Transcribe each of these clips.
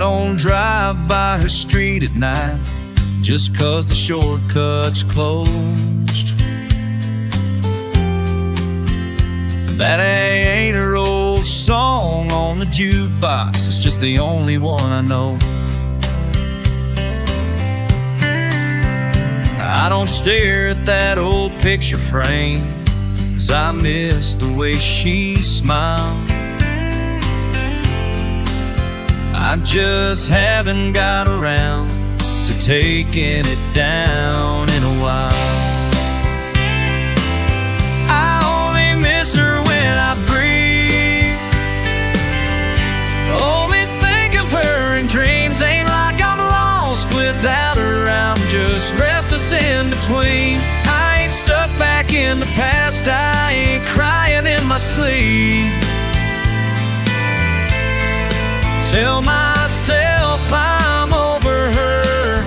don't drive by her street at night just 'cause the shortcut's closed. That ain't her old song on the jukebox, it's just the only one I know. I don't stare at that old picture frame, 'cause I miss the way she smiled. I just haven't got around to taking it down in a while. I only miss her when I breathe, only think of her in dreams. Ain't like I'm lost without her, I'm just restless in between. I ain't stuck back in the past, I ain't crying in my sleep. Tell myself I'm over her,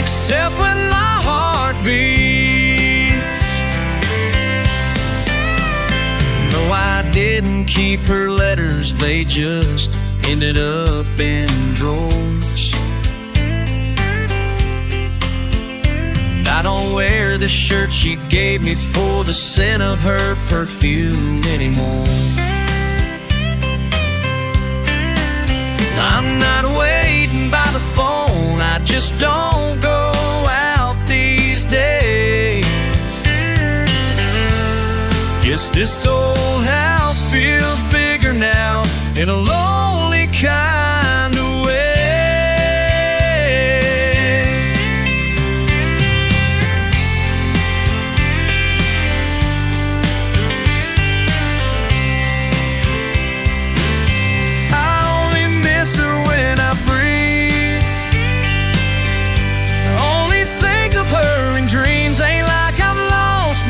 except when my heart beats. No, I didn't keep her letters, they just ended up in drawers. And I don't wear the shirt she gave me for the scent of her perfume anymore. I'm not waiting by the phone, I just don't go out these days. Guess this old house feels bigger now in a lonely kind of way.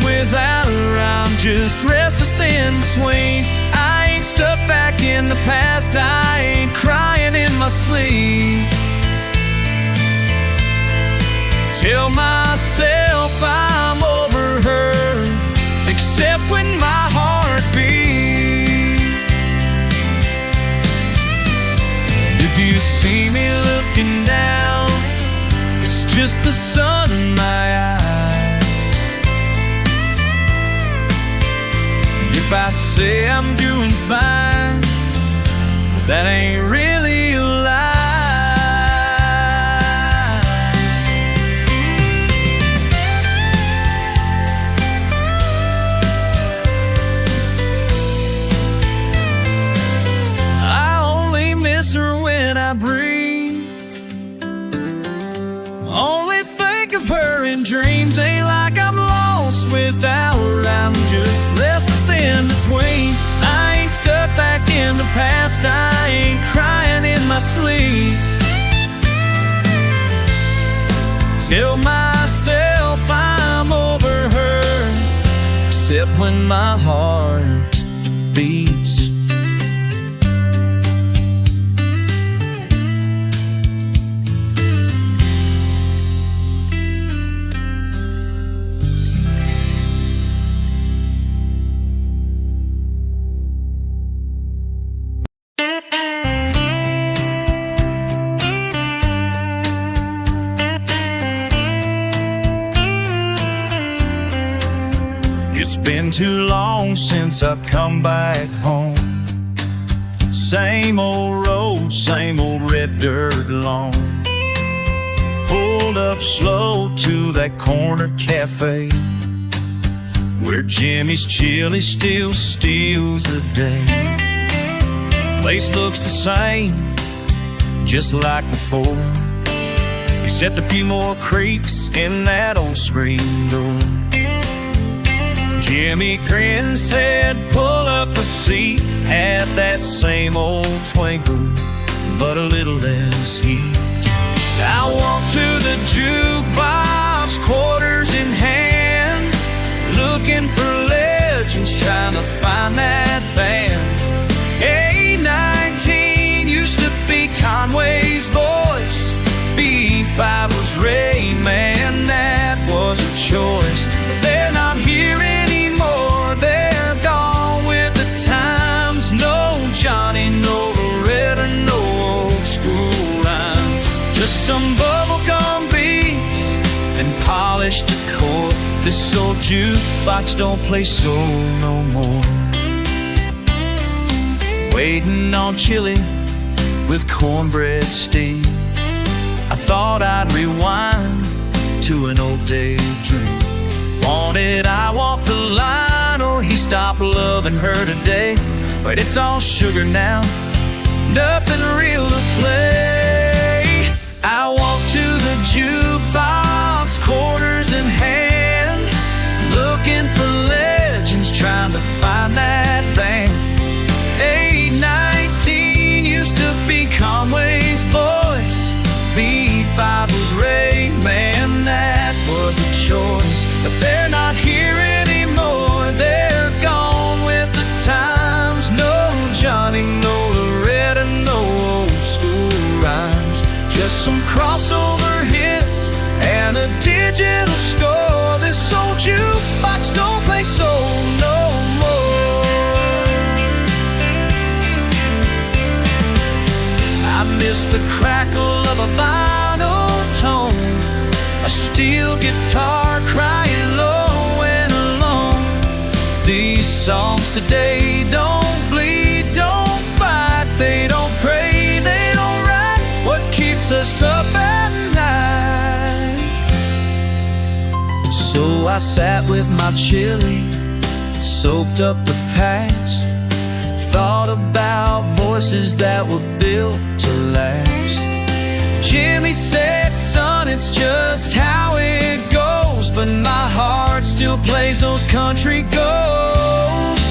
Without her, I'm just restless in between. I ain't stuck back in the past, I ain't crying in my sleep. Tell myself I'm over her, except when my heart beats. If you see me looking down, it's just the sun in my eyes. If I say I'm doing fine, that ain't really a lie. I only miss her when I breathe, only think of her in dreams. Ain't like I'm lost without her, I'm just restless in between. I ain't stuck back in the past, I ain't crying in my sleep. Tell myself I'm over her, except when my heart beats. It's been too long since I've come back home. Same old road, same old red dirt lawn. Pulled up slow to that corner cafe where Jimmy's chili still steals the day. Place looks the same, just like before, except a few more creaks in that old screen door. Jimmy grinned, said, pull up a seat. Had that same old twinkle, but a little less heat. I walked to the jukebox, quarters in hand, looking for legends, trying to find that band. A19 used to be Conway's voice, B5 was Ray, man, that was a choice. But they're not here anymore, they're gone with the times. No Johnny, no Loretta, no old school. polished accord. This old jukebox don't play soul no more. Waiting on chili with cornbread steam, I thought I'd rewind to an old daydream. Wanted I walk the line, or he stopped loving her today. But it's all sugar now, nothing real to play. I walked to the jukebox, quarters in hand, looking for legends, trying to find that band. 819 used to be Conway's voice, B5 was Ray, man, that was a choice. But they're not here anymore, they're gone with the times. No Johnny, no Loretta, no old school rhymes, just some crossover hits and a digital score. This old jukebox don't play soul no more. I miss the crackle of a vinyl tone, a steel guitar crying low and alone. These songs today don't bleed, don't fight, they don't pray, they don't write what keeps us up at night. So I sat with my chili, soaked up the past, thought about voices that were built to last. Jimmy said, son, it's just how it goes, but my heart still plays those country goals.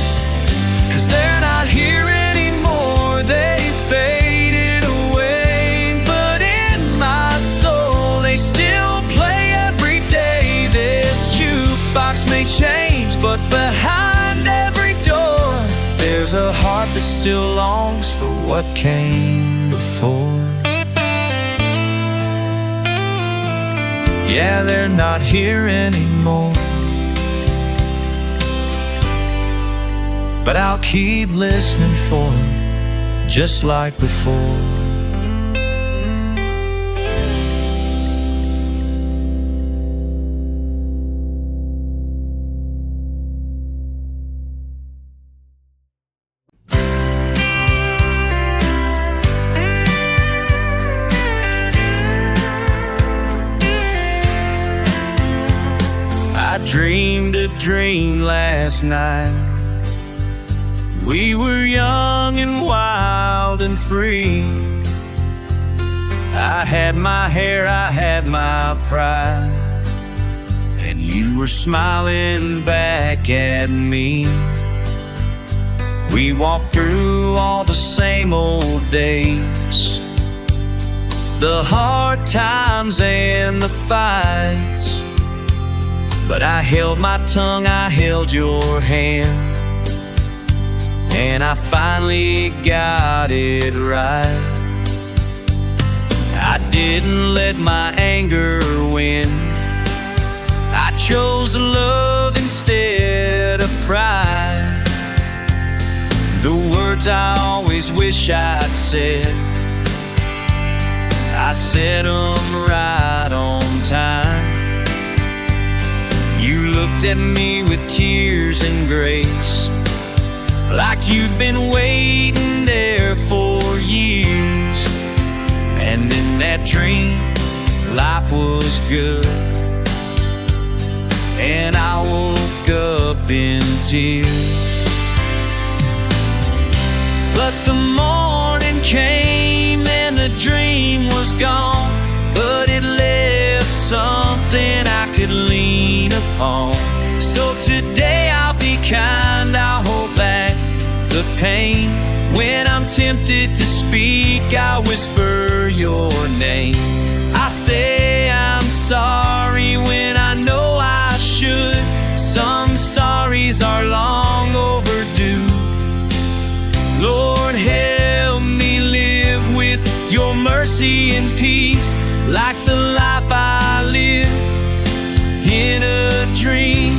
'Cause they're not here anymore, they faded away, but in my soul they still play every day. This jukebox may change, but behind every door there's a heart that still longs for what came before. Yeah, they're not here anymore, but I'll keep listening for them, just like before. I dreamed a dream last night. We were young and wild and free. I had my hair, I had my pride, and you were smiling back at me. We walked through all the same old days, the hard times and the fights. But I held my tongue, I held your hand, and I finally got it right. I didn't let my anger win, I chose love instead of pride. The words I always wish I'd said, I said them right on time. You looked at me with tears and grace, like you'd been waiting there for years. And in that dream, life was good, and I woke up in tears. But the morning came and the dream was gone, but it left something I could lean upon. So today I'll be kind, I'll hold back the pain. When I'm tempted to speak, I'll whisper your name. I say I'm sorry when I know I should. Some sorries are long overdue. Lord, help me live with your mercy and peace, like the life I live in a dream.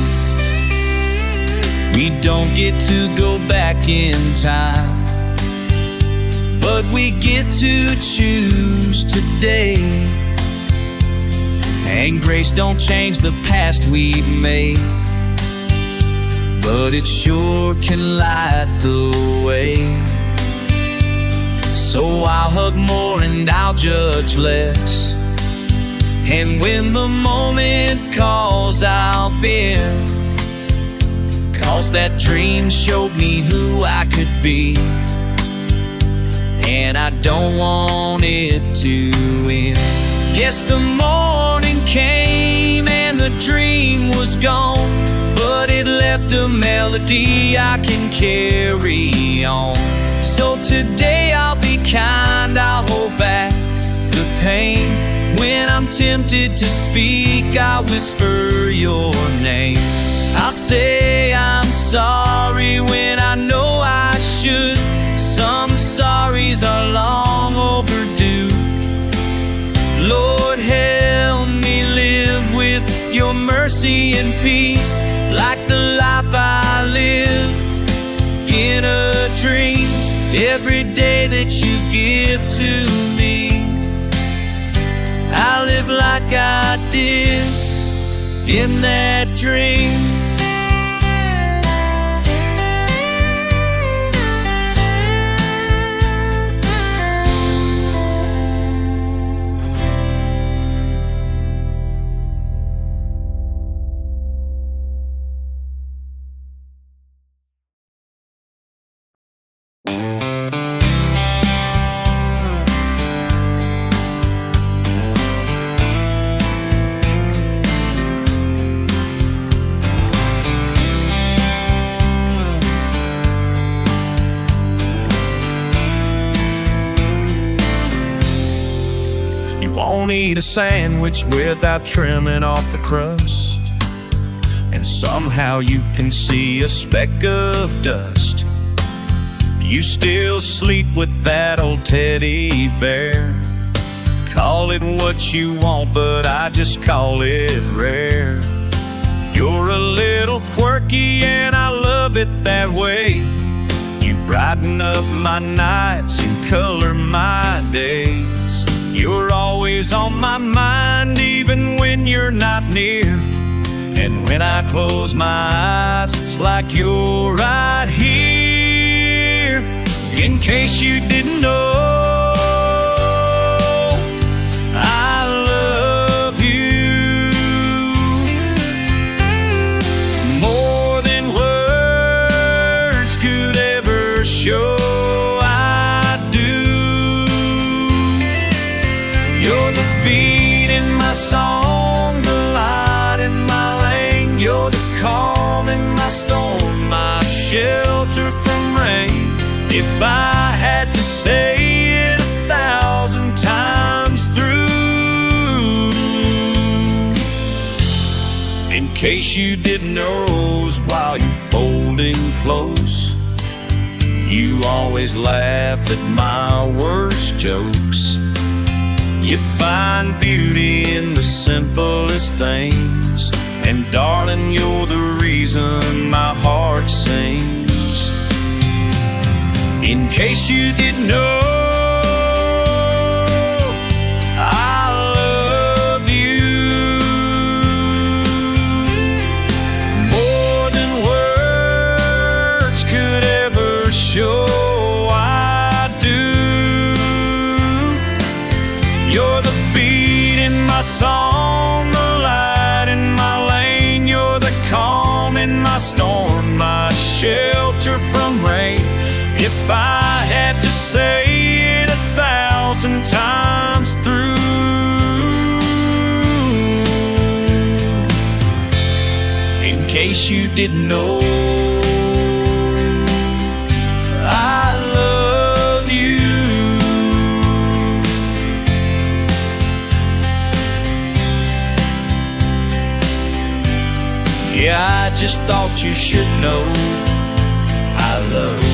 We don't get to go back in time, but we get to choose today. And grace don't change the past we've made, but it sure can light the way. So I'll hug more and I'll judge less, and when the moment calls I'll bend, 'cause that dream showed me who I could be, and I don't want it to end. Yes, the morning came and the dream was gone, but it left a melody I can carry on. So today I'll be kind, I'll hold back the pain. When I'm tempted to speak, I'll whisper your name. I'll say I'm sorry when I know I should. Some sorries are long overdue. Lord, help me live with your mercy and peace, like the life I lived in a dream. Every day that you give to me, I live like I did in that dream. Won't eat a sandwich without trimming off the crust, and somehow you can see a speck of dust. You still sleep with that old teddy bear. Call it what you want, but I just call it rare. You're a little quirky and I love it that way. You brighten up my nights and color my days. You're always on my mind even when you're not near. And when I close my eyes, it's like you're right here. In case you didn't know, I love you more than words could ever show. I do. You're the beat in my song, the light in my lane. You're the calm in my storm, my shelter from rain. If I had to say it 1,000 times through, in case you didn't know, while you're folding close, you always laugh at my worst jokes. You find beauty in the simplest things, and darling, you're the reason my heart sings. In case you didn't know, I love you more than words could ever show. I do. You're the beat in my song, the light in my lane. You're the calm in my storm, my shelter from rain. If I had to say it 1,000 times through, in case you didn't know, I love you. Yeah, I just thought you should know I love you.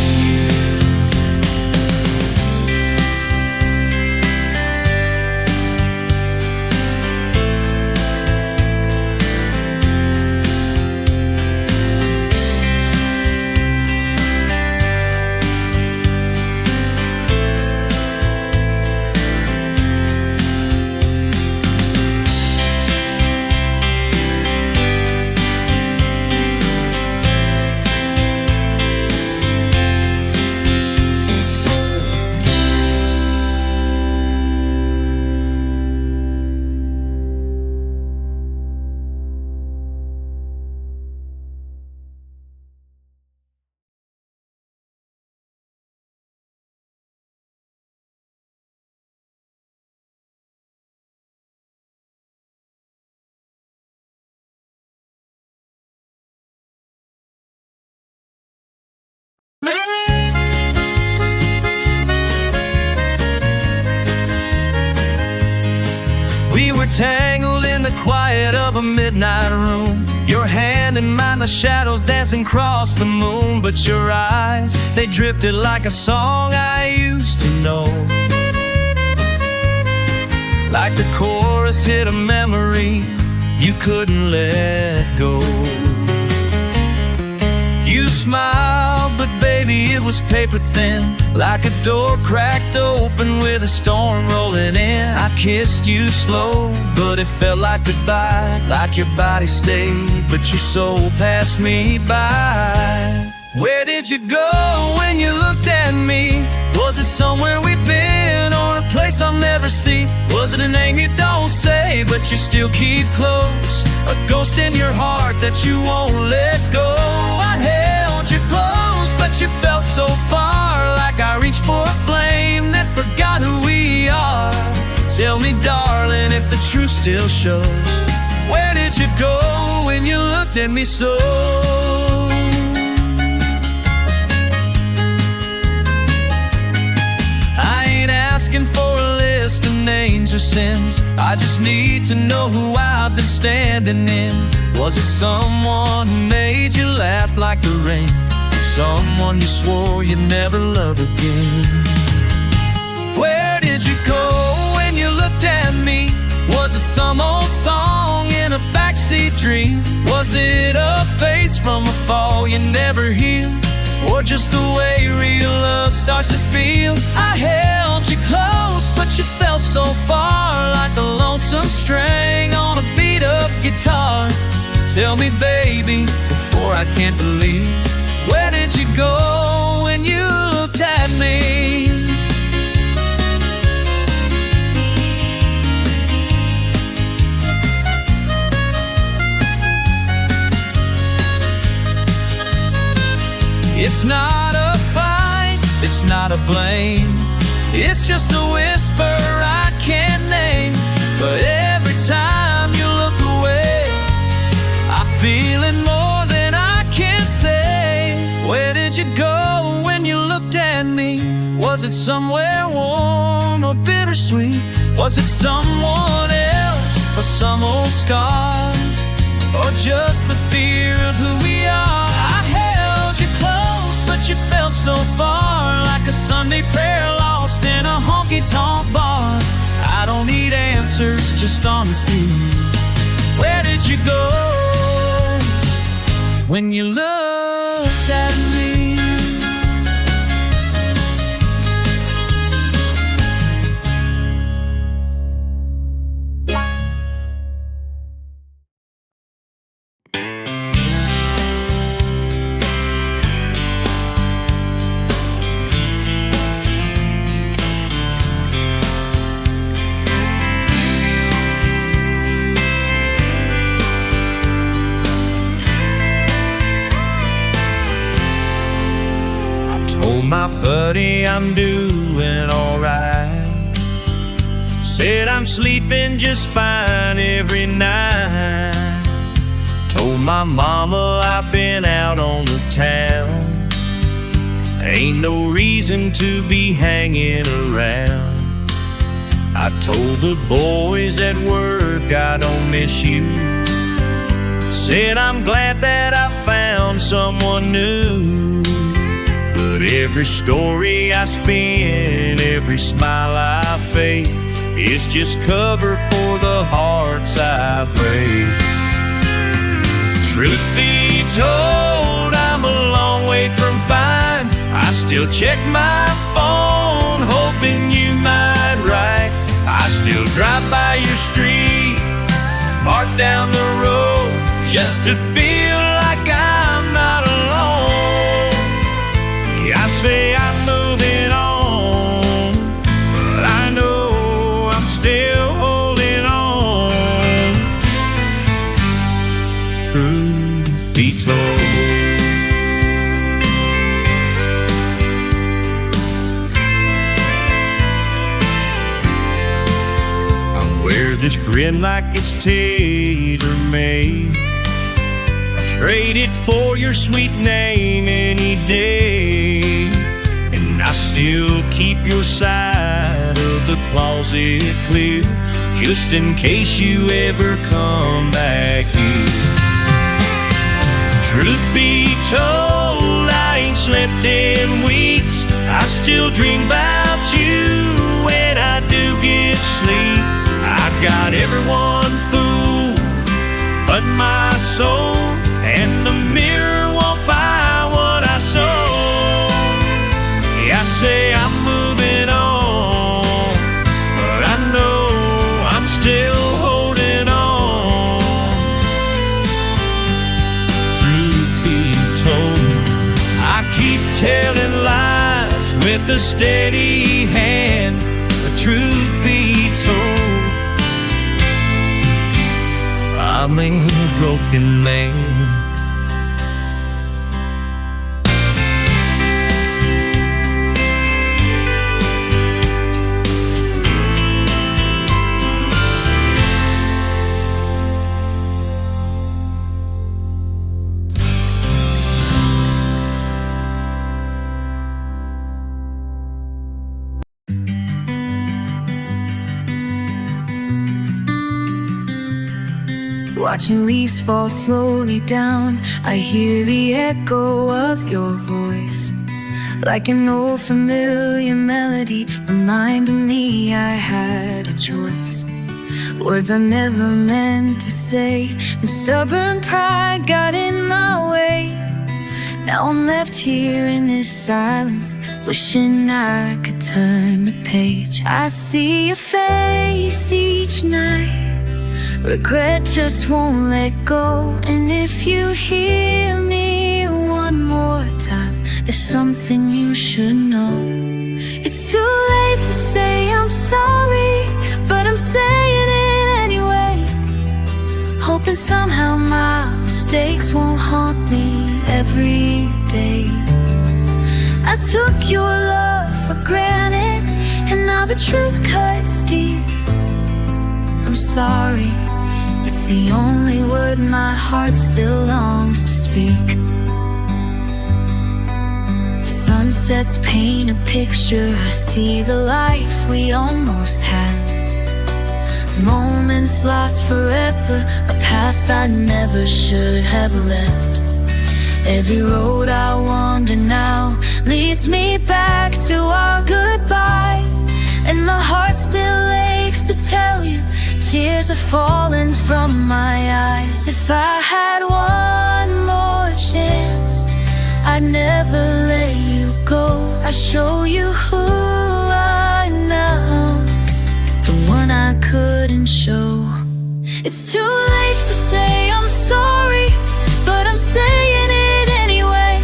midnight room, your hand in mine, the shadows dancing across the moon. But your eyes, they drifted like a song I used to know. Like the chorus hit a memory you couldn't let go. You smiled, but baby, it was paper thin, like a door cracked open with a storm rolling in. I kissed you slow, but it felt like goodbye, like your body stayed, but your soul passed me by. Where did you go when you looked at me? Was it somewhere we've been, or a place I'll never see? Was it a name you don't say, but you still keep close? A ghost in your heart that you won't let go? I held you close, but you felt so far, like I reached for a flame that forgot who we are. Tell me, darling, if the truth still shows. Where did you go when you looked at me so? Asking for a list of names or sins, I just need to know who I've been standing in. Was it someone who made you laugh like the rain, or someone you swore you'd never love again? Where did you go when you looked at me? Was it some old song in a backseat dream? Was it a face from a fall you never healed, or just the way real love starts to feel? I held you close, but you felt so far, like a lonesome string on a beat-up guitar. Tell me, baby, before I can't believe, where did you go when you looked at me? It's not a fight, it's not a blame, it's just a whisper I can't name. But every time you look away, I feel it more than I can say. Where did you go when you looked at me? Was it somewhere warm or bittersweet? Was it someone else, or some old scar, or just the fear of who we are? I held you close, but you felt so far, like a Sunday prayer lost in a honky-tonk bar. I don't need answers, just honesty. Where did you go when you looked at me? My buddy, I'm doing alright. Said I'm sleeping just fine every night. Told my mama I've been out on the town. Ain't no reason to be hanging around. I told the boys at work I don't miss you. Said I'm glad that I found someone new. But every story I spin, every smile I fake, is just cover for the hearts I break. Truth be told, I'm a long way from fine. I still check my phone, hoping you might write. I still drive by your street, park down the road, just to feel like I'm not alone. I say I'm moving on, but I know I'm still holding on. Truth be told, I wear this grin like it's tailor-made. I trade it for your sweet name any day. And I still keep your side of the closet clear, just in case you ever come back here. Truth be told, I ain't slept in weeks. I still dream about you when I do get sleep. I've got everyone fooled but my soul, and the mirror won't buy what I sold. Yeah, I say I'm moving on, but I know I'm still holding on. Truth be told, I keep telling lies with a steady hand, but truth be told, I'm a broken man. Watching leaves fall slowly down, I hear the echo of your voice, like an old familiar melody, reminding me I had a choice. Words I never meant to say, and stubborn pride got in my way. Now I'm left here in this silence, wishing I could turn the page. I see your face each night, regret just won't let go. And if you hear me one more time, there's something you should know. It's too late to say I'm sorry, but I'm saying it anyway, hoping somehow my mistakes won't haunt me every day. I took your love for granted, and now the truth cuts deep. I'm sorry, it's the only word my heart still longs to speak. Sunsets paint a picture, I see the life we almost had. Moments lost forever, a path I never should have left. Every road I wander now leads me back to our goodbye, and my heart still aches to tell you, tears are falling from my eyes. If I had one more chance, I'd never let you go. I'd show you who I know, the one I couldn't show. It's too late to say I'm sorry, but I'm saying it anyway,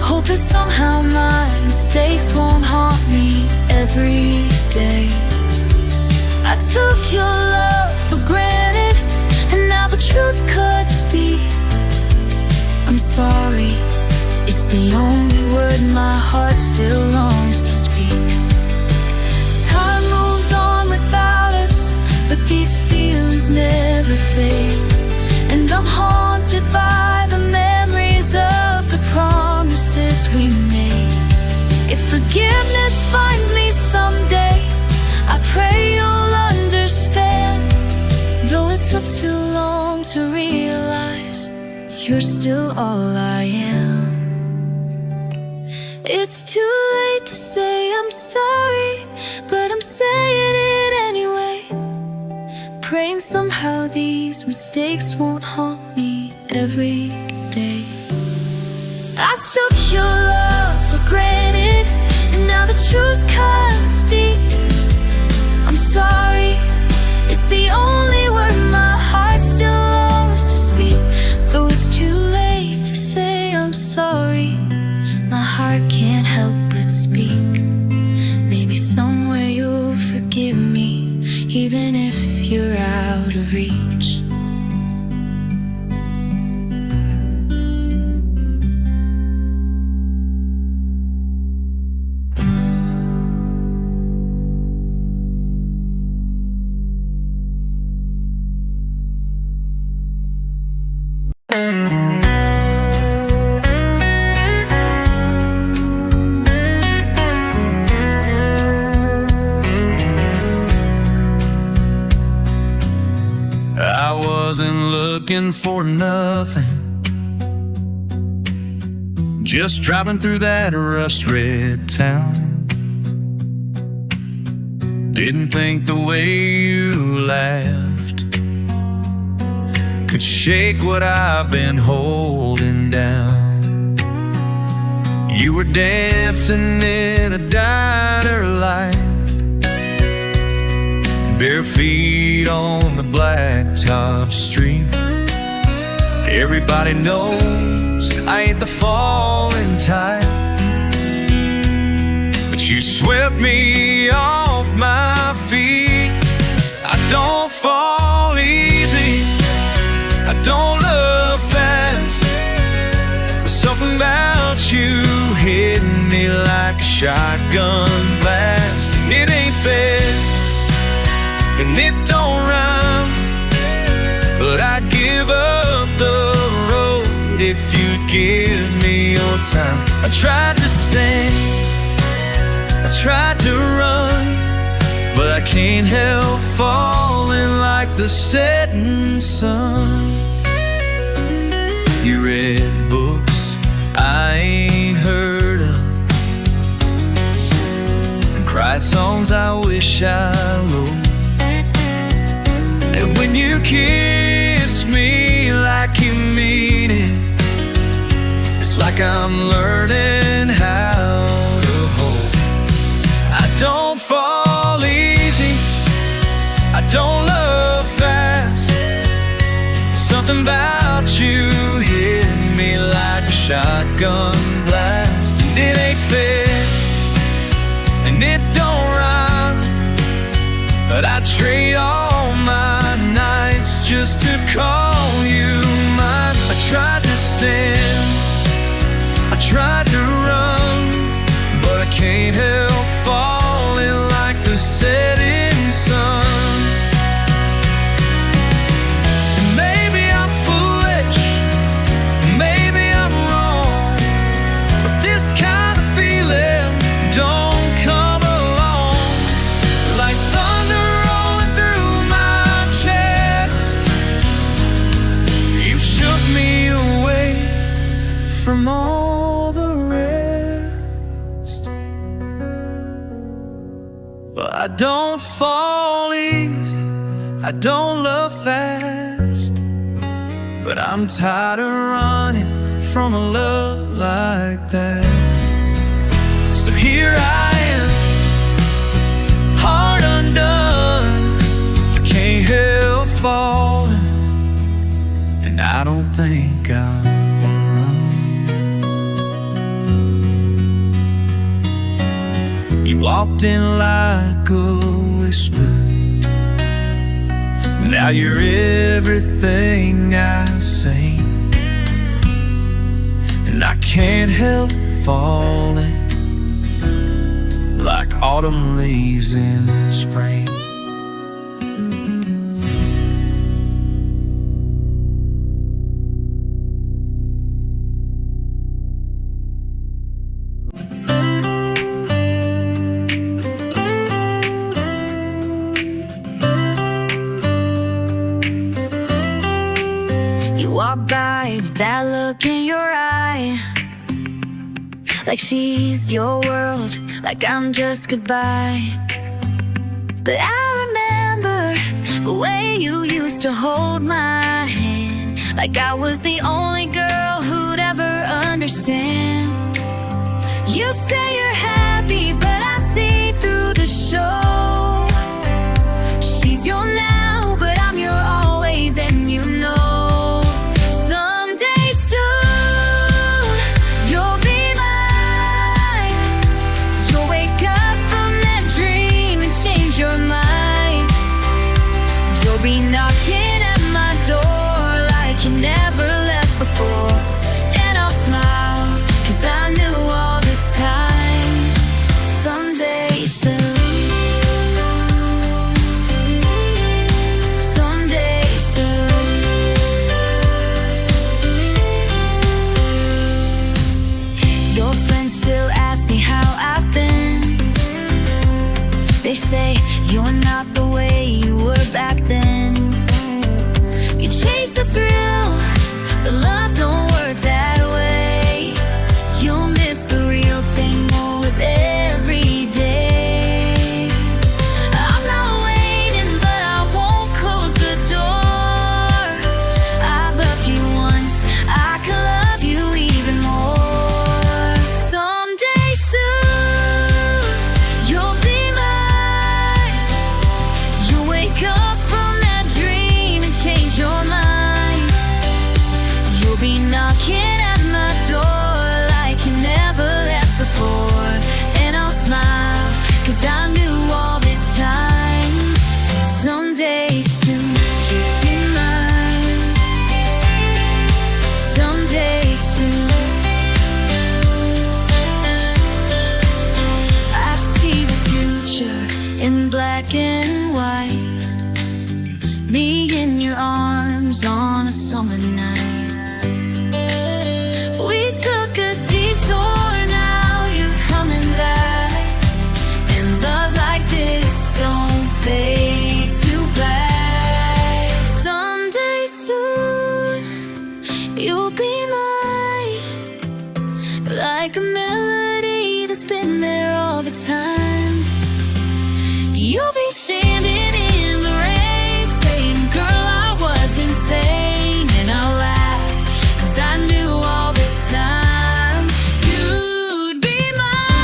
hoping somehow my mistakes won't haunt me every day. I took your love for granted, and now the truth cuts deep. I'm sorry, it's the only word my heart still longs to speak. Time moves on without us, but these feelings never fade, and I'm haunted by the memories of the promises we made. If forgiveness finds me someday, I pray you'll understand, though it took too long to realize you're still all I am. It's too late to say I'm sorry, but I'm saying it anyway, praying somehow these mistakes won't haunt me every day. I took your love for granted, and now the truth cuts deep. I'm sorry, it's the only word my heart still longs to speak. Though it's too late to say I'm sorry, my heart can't help but speak. Maybe somewhere you'll forgive me, even if you're out of reach. looking for nothing, just driving through that rust-red town. Didn't think the way you laughed could shake what I've been holding down. You were dancing in a diner light, bare feet on the blacktop street. Everybody knows I ain't the falling type, but you swept me off my feet. I don't fall easy, I don't love fast, but something about you hitting me like a shotgun blast. It ain't fair and it don't rhyme, but I'd give up the road if you'd give me your time. I tried to stand, I tried to run, but I can't help falling like the setting sun. You read books I ain't heard of, and cry songs I wish I wrote. And when you kiss me like you mean it, it's like I'm learning how to hold. I don't fall easy, I don't love fast, something about you hit me like a shotgun blast. And it ain't fair and it don't rhyme, but I'd trade all my nights just to call you mine. I tried to stand, I tried to run, but I can't help falling like the setting sun. Maybe I'm foolish, maybe I'm wrong, but this kind of feeling don't come along. Like thunder rolling through my chest, you shook me away from all the rest. But I don't fall easy, I don't love fast, but I'm tired of running from a love like that. So here I am, heart undone, I can't help falling, and I don't think I'm gonna run. You walked in like a whisper, now you're everything I say, and I can't help falling like autumn leaves in spring. You walk by with that look in your eye, like she's your world, like I'm just goodbye. But I remember the way you used to hold my hand, like I was the only girl who'd ever understand. You say you're happy, but I see through the show. She's your now, but I'm your always, and you know someday soon you'll be mine. You'll wake up from that dream and change your mind. You'll be knocking at my door like you never left before, and I'll smile 'cause I knew all this time. Someday soon, someday soon. black and white, me in your arms on a summer night. We took a detour, now you're coming back, and love like this don't fade to black. Someday soon you'll be mine, like a melody that's been there all the time. You'll be standing in the rain saying, girl, I was insane. And I'll laugh, 'cause I knew all this time you'd be mine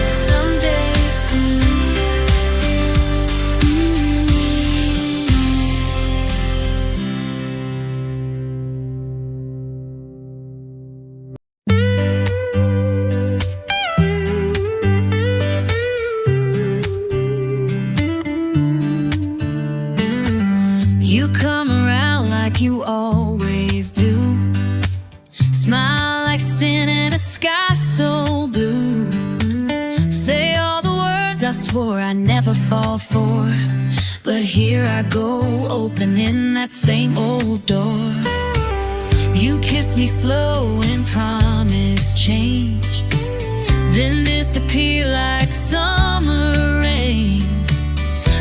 someday soon. You come around like you always do, smile like sin in a sky so blue. Say all the words I swore I'd never fall for, but here I go, opening that same old door. You kiss me slow and promise change, then disappear like summer rain.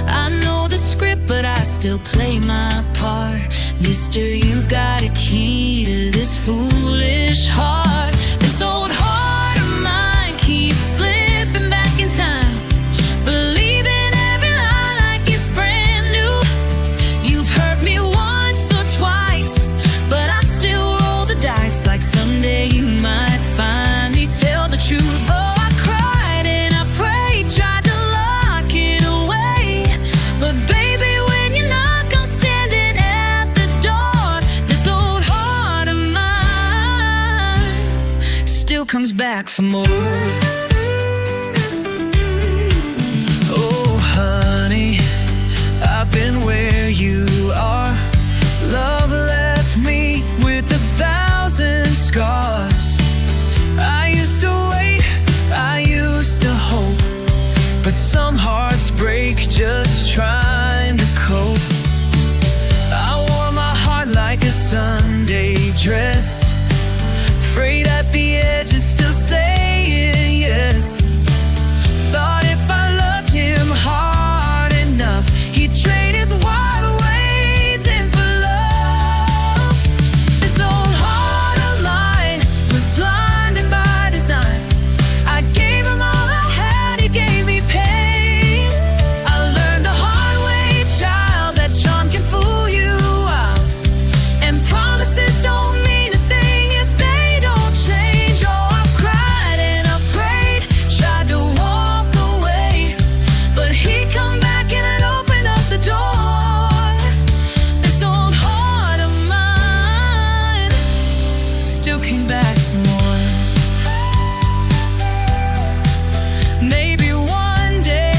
I know the script, but I still play my part. Mister, you've got a key to this foolish heart. This old heart of mine keeps slipping back in time, believing every lie like it's brand new. You've hurt me once or twice, but I still roll the dice, like someday you might finally tell the truth. Oh, I cried and I prayed, tried to lock it away, but baby, when you knock, I'm standing at the door. This old heart of mine still comes back for more. Oh, honey, I've been where you are. Love left me with 1,000 scars. I used to wait, I used to hope, but some hearts break just trying to cope. I wore my heart like a Sunday dress, afraid at the edges still saying yes. Thought if I loved him hard enough, he'd trade his wild ways in for love. This old heart of mine was blinded by design. I gave him all I had, he gave me pain. I learned the hard way, child, that charm can fool you out, and promises don't mean a thing if they don't change. Oh, I've cried and I've prayed, tried to walk away, but he'd come back and I'd open up the door. This old heart of mine still came back for more. Maybe one day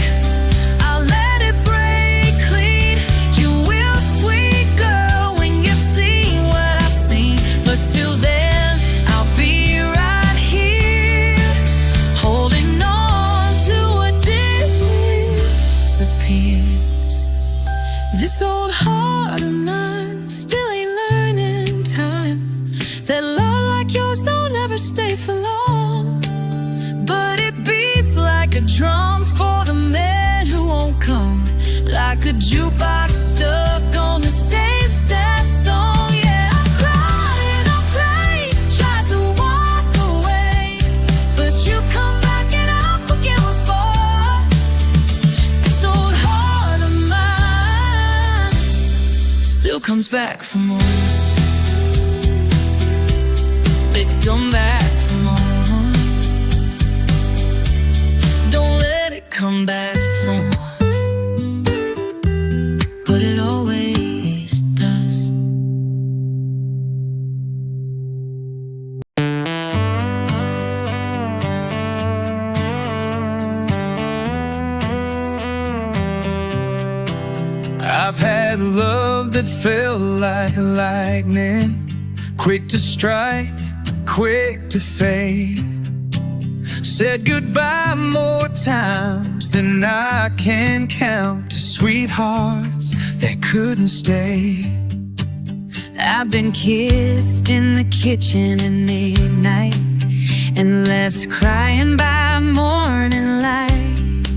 I'll let it break clean. You will, sweet girl, when you've seen what I've seen. But till then, I'll be right here, holding on to what disappears. This old heart of mine still ain't learning time, that love like yours don't ever stay for long. But it beats like a drum for the man who won't come, like a jukebox stuck on the same sad song. Yeah, I cried and I prayed, tried to walk away, but you come back and I'll forget what for. This old heart of mine still comes back for more. They come back for more. Don't let it come back for more, but it always does. I've had love that fell like lightning, quick to strike, quick to fade. Said goodbye more times than I can count to sweethearts that couldn't stay. I've been kissed in the kitchen at midnight and left crying by morning light.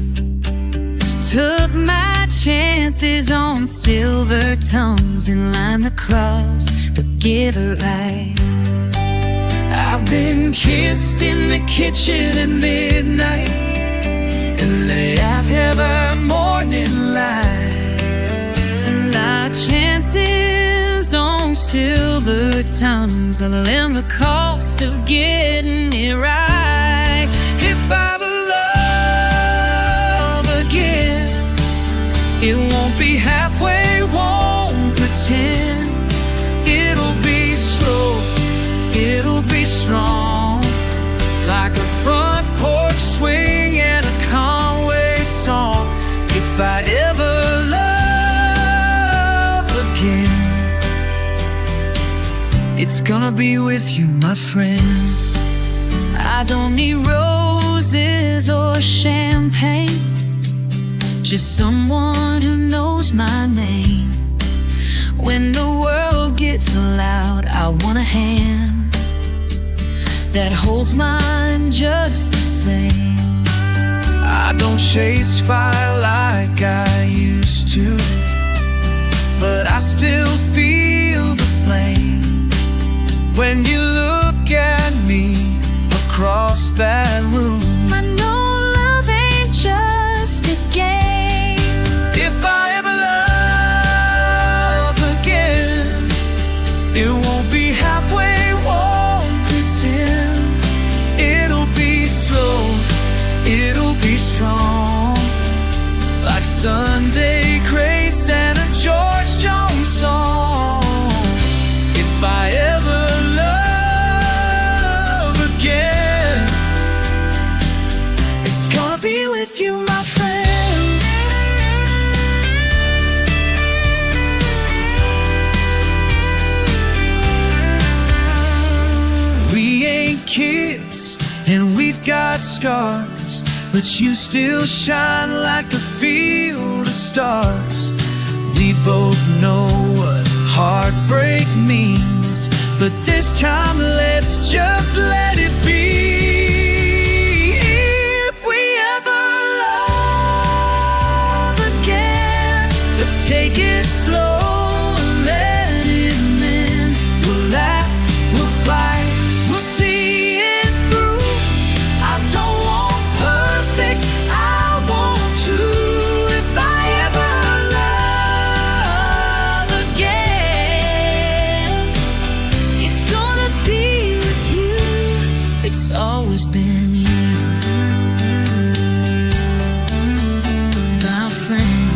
Took my chances on silver tongues and lined the cross, but get it right. I've been kissed in the kitchen at midnight and left here by morning light. And our chances on silver tongues will limit the cost of getting it right. If I love again, it won't be halfway, won't pretend. It'll be slow, it'll be strong, like a front porch swing and a Conway song. If I ever love again, it's gonna be with you, my friend. I don't need roses or champagne, just someone who knows my name. When the world gets loud, I want a hand that holds mine just the same. I don't chase fire like I used to, but I still feel the flame when you look at me across that room. I know love ain't just a game. If I ever love again, it won't be halfway, won't pretend. It'll be slow, it'll be strong, like Sunday grace and a George Jones song. If I ever love again, it's gonna be with you, my friend. We ain't kids and we've got scars, but you still shine like a field of stars. We both know what heartbreak means, but this time let's just let it be. If we ever love again, let's take it slow and let it mend. We'll laugh, we'll fight, we'll see it through. I don't want perfect, I want to. If I ever love again, it's gonna be with you. It's always been you, my friend.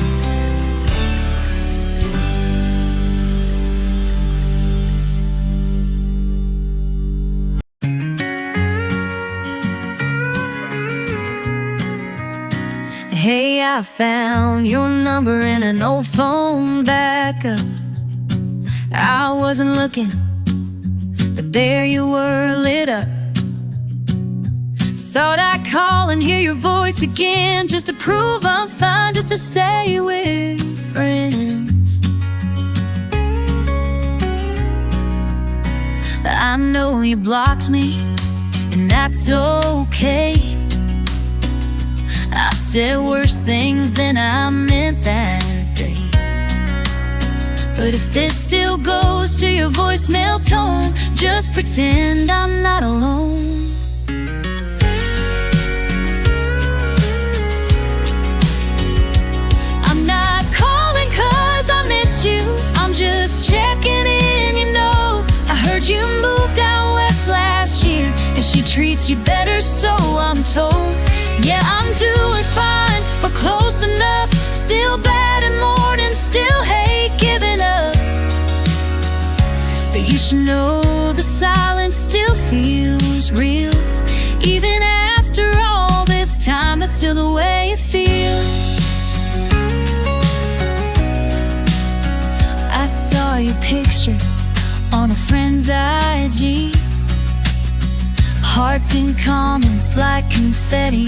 Hey, I found your number in an old phone backup. I wasn't looking, but there you were, lit up. Thought I'd call and hear your voice again, just to prove I'm fine, just to say we're friends. I know you blocked me, and that's okay. I said worse things than I meant that day. But if this still goes to your voicemail tone, just pretend I'm not alone. I'm not calling 'cause I miss you, I'm just checking in, you know. I heard you moved out west last year, and she treats you better, so I'm told. Yeah, I'm doing fine, but close enough. Still bad in morning, still hate giving up. But you should know the silence still feels real. Even after all this time, that's still the way it feels. I saw your picture on a friend's IG. hearts in comments like confetti.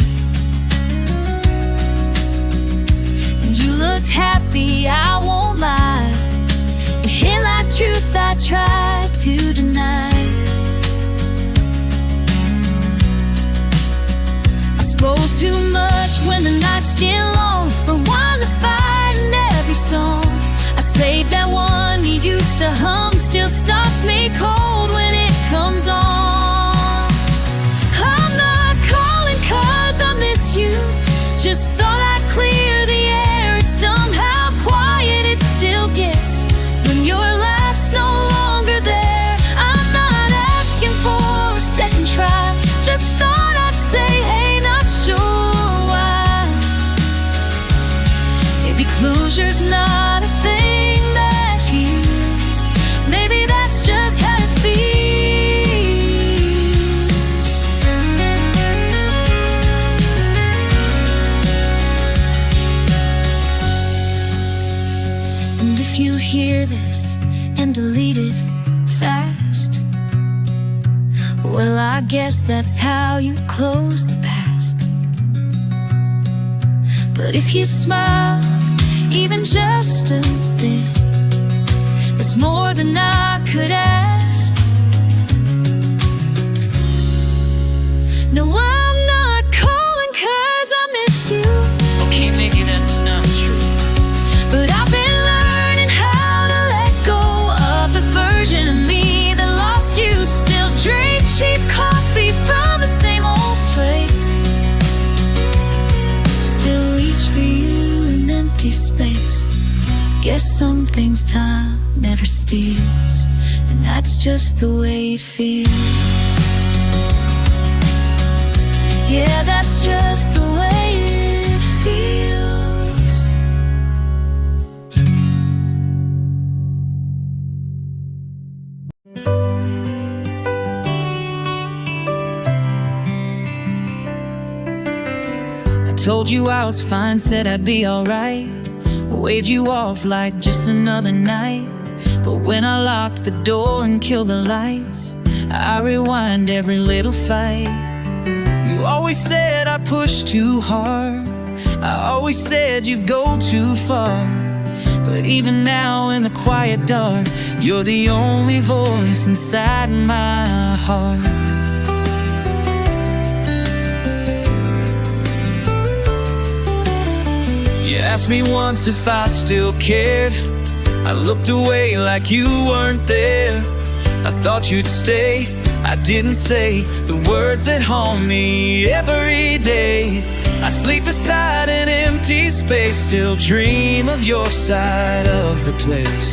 You looked happy, I won't lie. You hit like truth I tried to deny. I scroll too much when the nights get long, rewind the fight in every song. I save that one you used to hum, still stops me cold when it comes on. I'm not calling 'cause I miss you, just thought I'd clear the air. It's dumb how quiet it still gets when your laugh's no longer there. I'm not asking for a second try, just thought I'd say, hey, not sure why. Maybe closure's not a thing that heals, maybe that's just how it feels. And if you hear this and delete it fast, well, I guess that's how you close the past. But if you smile, even just a bit, it's more than I could ask. No, I'm not calling 'cause I miss you. Okay, maybe that's not true, But I've been learning how to let go of the version of me that lost you. Still drink cheap coffee from the same old place, still reach for you in empty space. Guess some things time never steals, and that's just the way it feels. Yeah, that's just the way it feels. I told you I was fine, said I'd be alright, waved you off like just another night. But when I locked the door and killed the lights, I rewind every little fight. You always said I push too hard, I always said you go too far. But even now in the quiet dark, you're the only voice inside my heart. You asked me once if I still cared, I looked away like you weren't there. I thought you'd stay, I didn't say the words that haunt me every day. I sleep beside an empty space, still dream of your side of the place.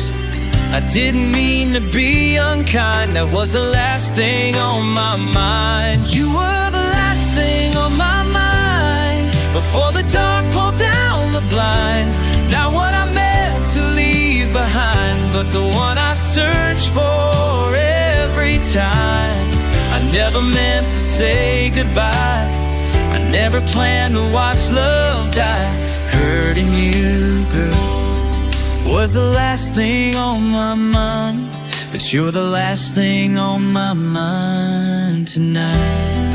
I didn't mean to be unkind, that was the last thing on my mind. You were the last thing on my mind, before the dark pulled down the blinds. Not what I meant to leave behind, but the one I search for every time. I never meant to say goodbye, I never planned to watch love die. Hurting you, girl, was the last thing on my mind, but you're the last thing on my mind tonight.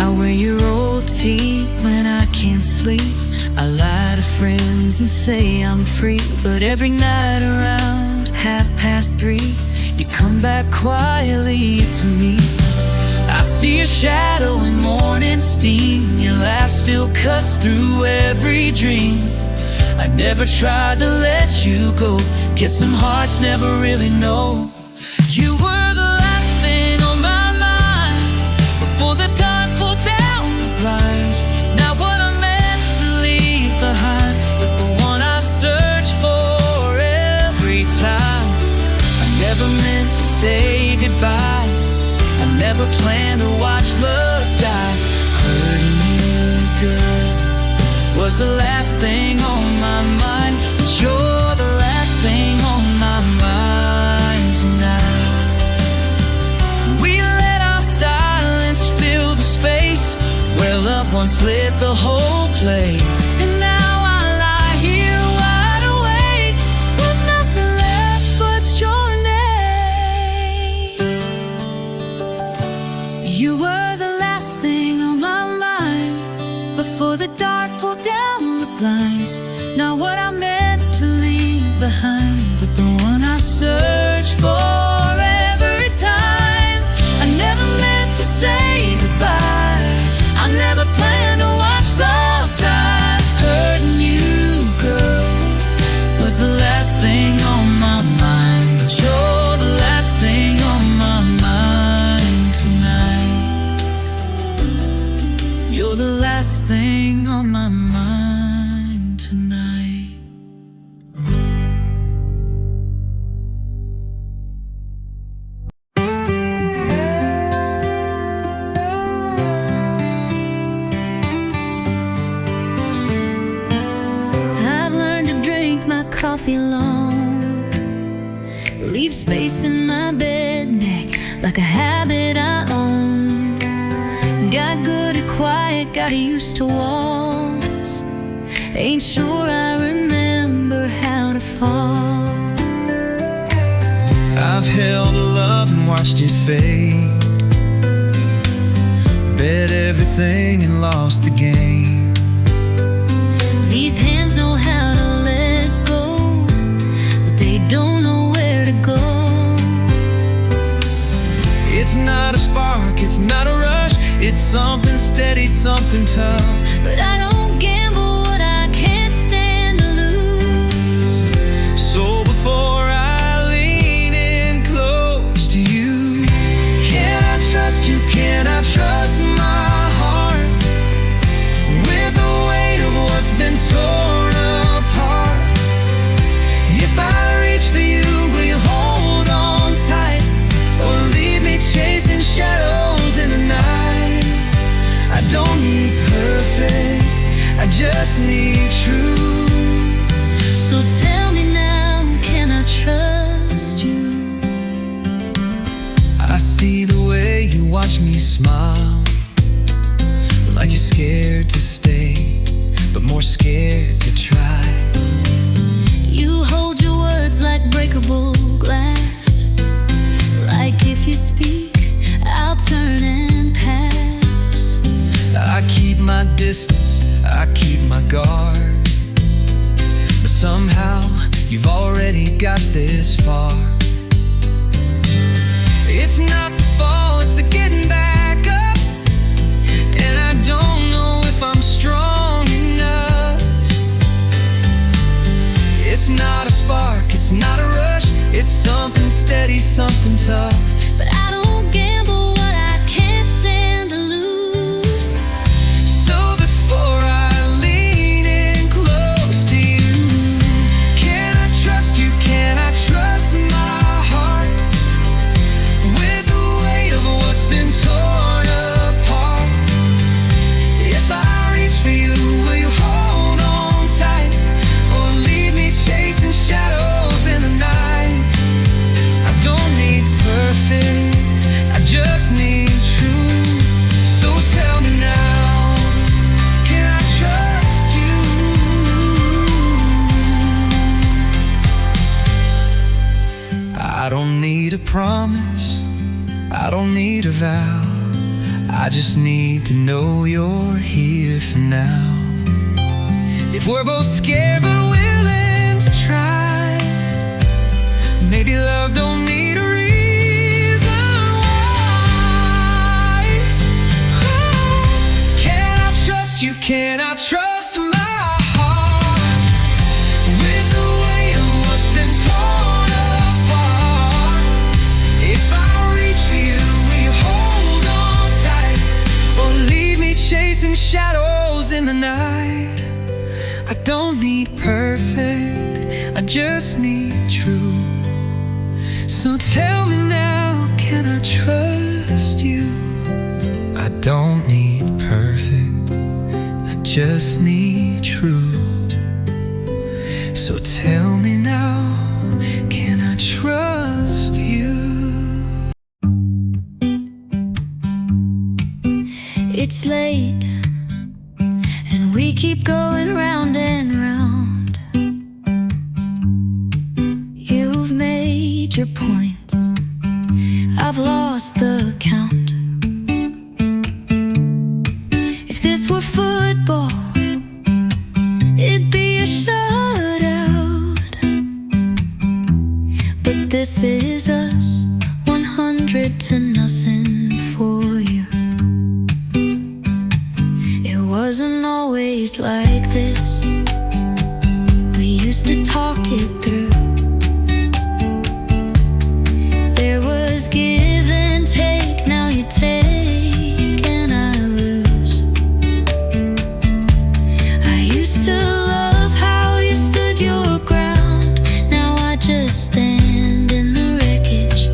I wear your old tee when I can't sleep, I lie to friends and say I'm free. But every night around 3:30, you come back quietly to me. I see your shadow in morning steam, your laugh still cuts through every dream. I never tried to let you go, guess some hearts never really know. You were the last thing on my mind, before the dark pulled down the blinds. Now what I meant to leave behind, but the one I search for every time. I never meant to say goodbye, I never planned to watch love die. Hurting you, girl, was the last thing on my mind, but you're the last thing on my mind tonight. We let our silence fill the space where love once lit the whole place. And now I lie here wide awake, with nothing left but your name. the dark pulled down the blinds. Not what I meant to leave behind, but the one I search for every time. I never meant to say goodbye. I never planned to watch love die. Hurting you, girl, was the last thing on my mind. But you're the last thing on my mind tonight. You're the last thing on my mind tonight. I've learned to drink my coffee long, leave space in my bed neck like a habit I own. Got good at quiet, got used to walls. Ain't sure I remember how to fall. I've held a love and watched it fade, bet everything and lost the game. These hands know how to let go, but they don't know where to go. It's not a spark, it's not a rush, it's something steady, something tough. But I don't gamble what I can't stand to lose. So before I lean in close to you, can I trust you? Can I trust my heart with the weight of what's been torn apart? If I reach for you, will you hold on tight, or leave me chasing shadows in the night? I don't need perfect, I just need true. So tell me now, can I trust you? I see the way you watch me smile, like you're scared to stay, but more scared to try. You hold your words like breakable glass, like if you speak, I'll turn and pass. I keep my distance, I keep my guard, but somehow you've already got this far. It's not the fall, it's the getting back up, and I don't know if I'm strong enough. It's not a spark, it's not a rush, it's something steady, something tough. But I don't gamble what I can't stand to lose. So before I lean in close to you, can I trust you? Can I trust my heart with the weight of what's been torn apart? If I reach for you, will you hold on tight, or leave me chasing shadows in the night? I don't need perfect, I just need true. So tell me now, can I trust you? I don't need a promise, I don't need a vow, I just need to know you're here for now. If we're both scared but willing to try, maybe love don't need a reason why. Oh, can I trust you? Can I trust my heart with the weight of what's been torn apart? If I reach for you, will you hold on tight, or leave me chasing shadows in the night? I don't need perfect, I just need true. So tell me now, can I trust you? I don't need perfect, I just need true. So tell me now, can I trust you? It's late, and we keep going round and round. You've made your points, I've lost the count. If this were football, But this is us, 100 to nothing for you. It wasn't always like this. We used to talk it through. There was give and take, now you take and I lose. I used to love how you stood your ground. Now I just stand in the wreckage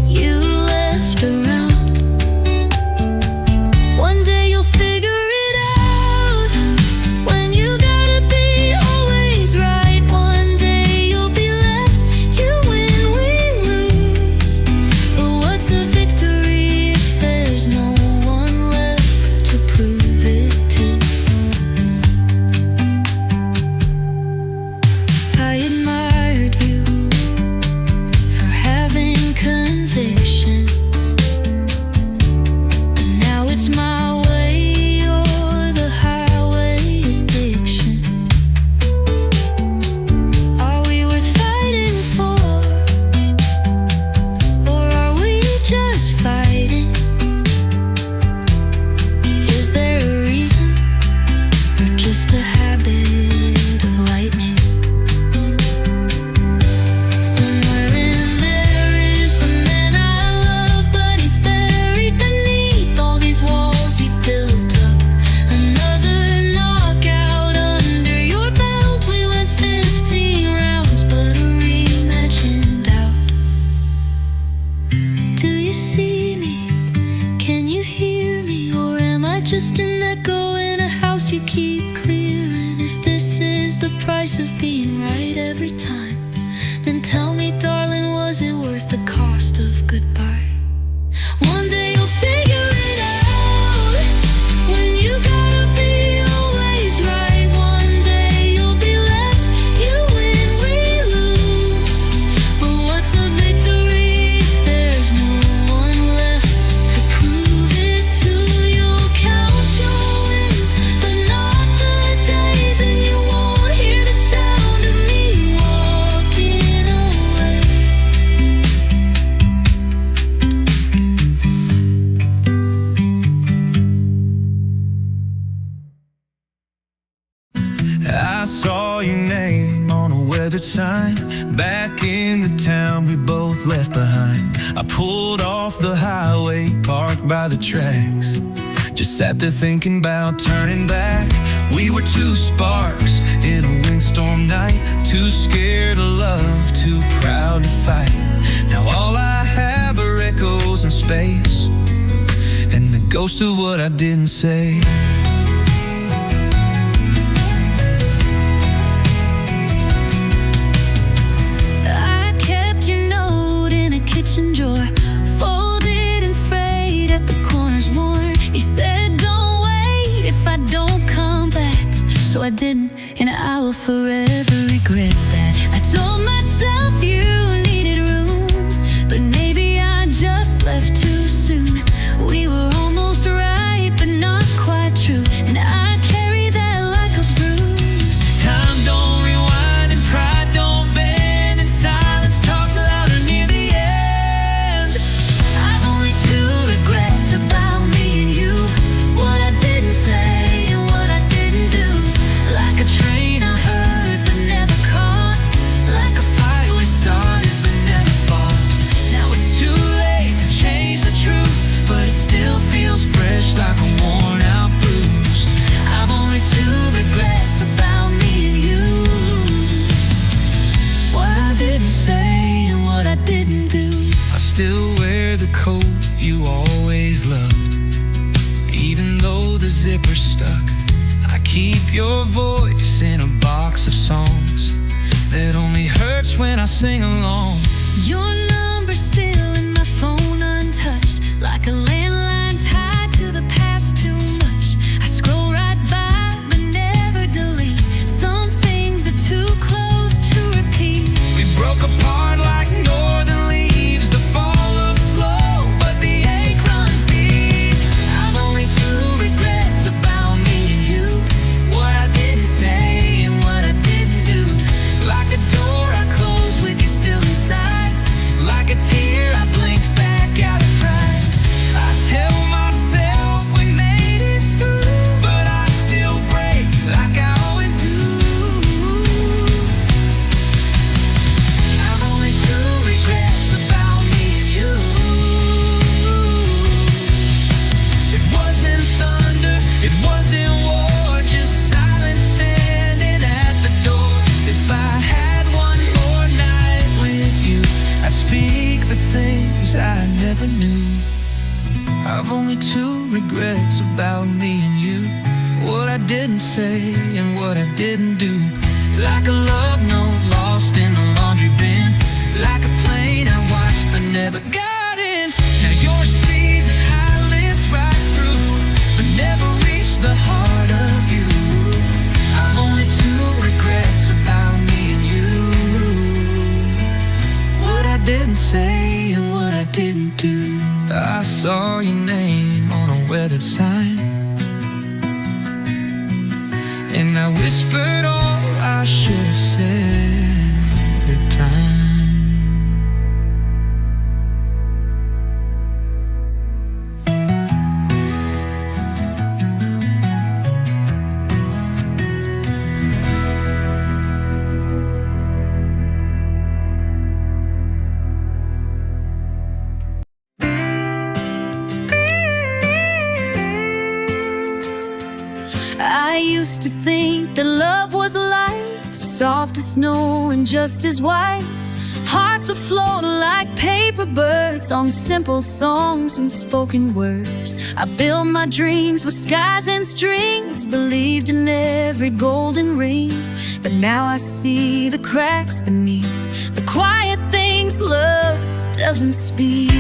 you left around. One day you'll figure it out, when you gotta be always right. One day you'll be left, you win, we lose. But what's a victory if there's no one left to prove it to? I admired you for having conviction, but now it's my way or the highway addiction. Are we worth fighting for, or are we just fighting? Is there a reason, or just a habit of lightning? Somewhere in there is the man I love, but he's buried beneath all these walls you've built up. Another knockout under your belt. We went 15 rounds, but a rematch in doubt. Do you see me? Can you hear me? Or am I just an echo in a house you keep clearing? If this is the price of being right every time, then tell me, darling, was it worth the cost of goodbye? One day you'll figure it out, when you gotta be always right. One day you'll be left, you win, we lose. But what's a victory if there's no one left to prove it to? You'll count your wins, but not the days, and you won't hear the sound of me walking away. I saw your name on a weathered sign back in the town we both left behind. I pulled off the highway, parked by the tracks, just sat there thinking about turning back. We were two sparks in a windstorm night, too scared to love, too proud to fight. Now all I have are echoes in space, and the ghost of what I didn't say. I kept your note in a kitchen drawer, folded and frayed at the corners worn. You said don't wait if I don't come back, so I didn't, and I will forever regret that. I told myself you needed room, but maybe I just left too soon. We were almost right, but not quite true, and I carry that like a bruise. Time don't rewind and pride don't bend, and silence talks louder near the end. I've only two regrets about me and you, what I didn't say and what I didn't do. Like a train I heard but never caught, like a fire we started but never fought. Now it's too late to change the truth, but it still feels fresh like a worn out bruise. I've only two regrets about me and you, what I didn't say and what I didn't do. I still wear the coat you always loved, even though the zipper's stuck. I keep your voice in a box of songs that only hurts when I sing along. Your number's still in my phone untouched, like a landline tied to the past too much. I scroll right by but never delete. Some things are too close to repeat. We broke apart like northern leaves. The fall looks slow, but the ache runs deep. I've only two regrets about me and you, what I didn't say and what I didn't do. Like a door I closed with you still inside. things I never knew. I've only two regrets about me and you: what I didn't say and what I didn't do. Like a love note lost in the laundry bin, like a plane I watched but never got in. Now you're a season I lived right through, but never reached the heart of you. I've only two regrets about me and you: what I didn't say and what I didn't do. I saw your name on a weathered sign, and I whispered all I should have said at the time. I used to think that love was light, soft as snow and just as white. Hearts would float like paper birds on simple songs and spoken words. I built my dreams with skies and strings, believed in every golden ring. But now I see the cracks beneath, the quiet things love doesn't speak.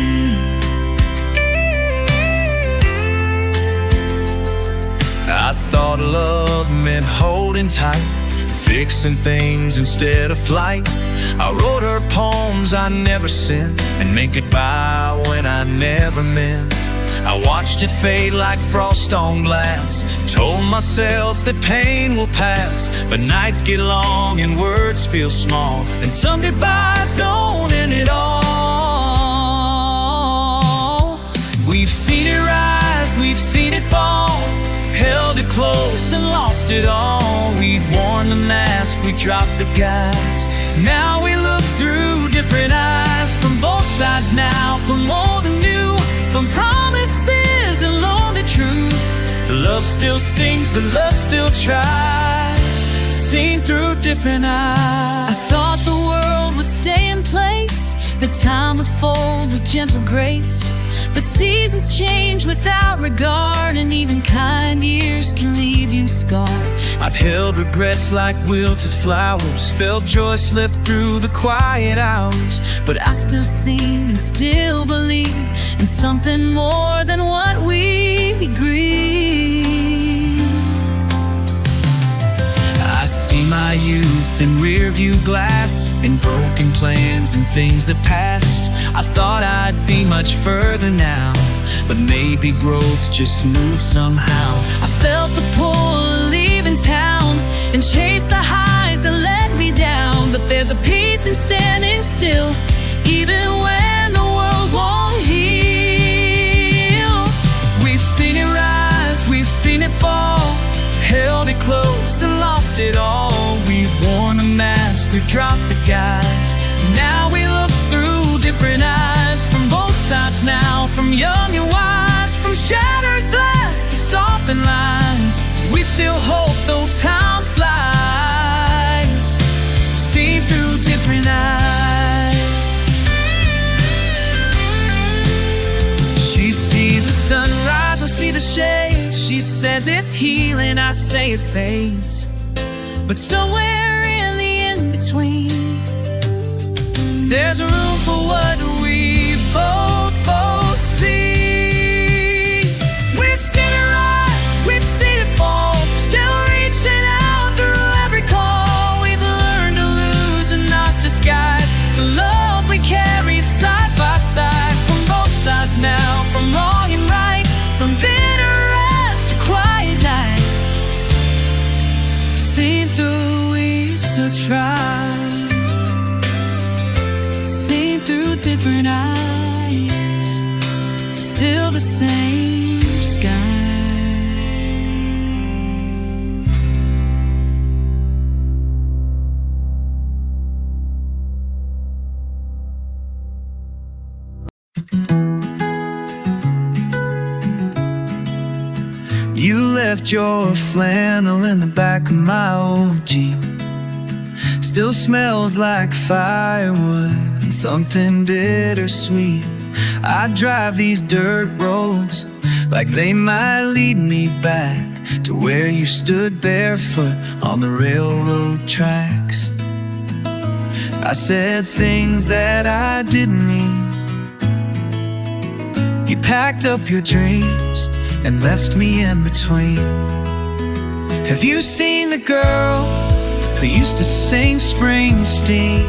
I thought love meant holding tight, fixing things instead of flight. I wrote her poems I never sent, and make it by when I never meant. I watched it fade like frost on glass, told myself that pain will pass. But nights get long and words feel small, and some goodbyes don't end at all. We've seen it rise, we've seen it fall, held it close and lost it all. We've worn the mask, we dropped the guise. Now we look through different eyes, from both sides now, from old and new, from promises and lonely truth. The love still stings, but love still tries, seen through different eyes. I thought the world would stay in place, the time would fold with gentle grace. But seasons change without regard, and even kind years can leave you scarred. I've held regrets like wilted flowers, felt joy slip through the quiet hours. But I still sing and still believe in something more than what we grieve. I see my youth in rearview glass, in broken plans and things that passed. I thought I'd be much further now, but maybe growth just moves somehow. I felt the pull of leaving town and chased the highs that let me down. But there's a peace in standing still, even when the world won't heal. We've seen it rise, we've seen it fall, held it close and lost it all. We've worn a mask, we've dropped the guise. Now we look through different eyes, from both sides now, from young and wise, from shattered glass to softened lines. We still hope though time flies, seen through different eyes. She sees the sunrise, I see the shade. She says it's healing, I say it fades. But somewhere in the in-between, there's room for what we both see. We've seen it rise, we've seen it fall, still reaching out through every call. We've learned to lose and not disguise the love we carry side by side, from both sides now, from wrong and right, from bitter ends to quiet nights. seen through, we still try, seen through different eyes, still the same sky. You left your flannel in the back of my old Jeep. Still smells like firewood and something bittersweet. I drive these dirt roads like they might lead me back to where you stood barefoot on the railroad tracks. I said things that I didn't mean. You packed up your dreams and left me in between. Have you seen the girl who used to sing Springsteen?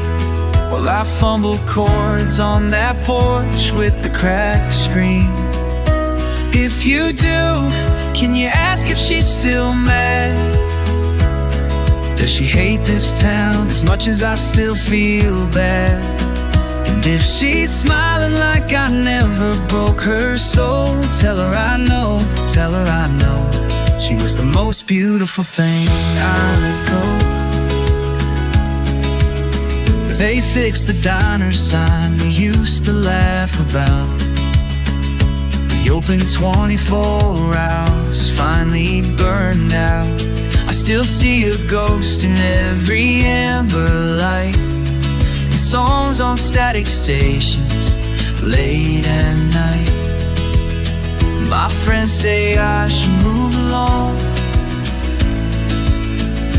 Well, I fumbled chords on that porch with the cracked screen. If you do, can you ask if she's still mad? Does she hate this town as much as I still feel bad? And if she's smiling like I never broke her soul, tell her I know, tell her I know. She was the most beautiful thing I let go. They fixed the diner sign we used to laugh about. The open 24 hours finally burned out. I still see a ghost in every amber light, and songs on static stations late at night. My friends say I should move along,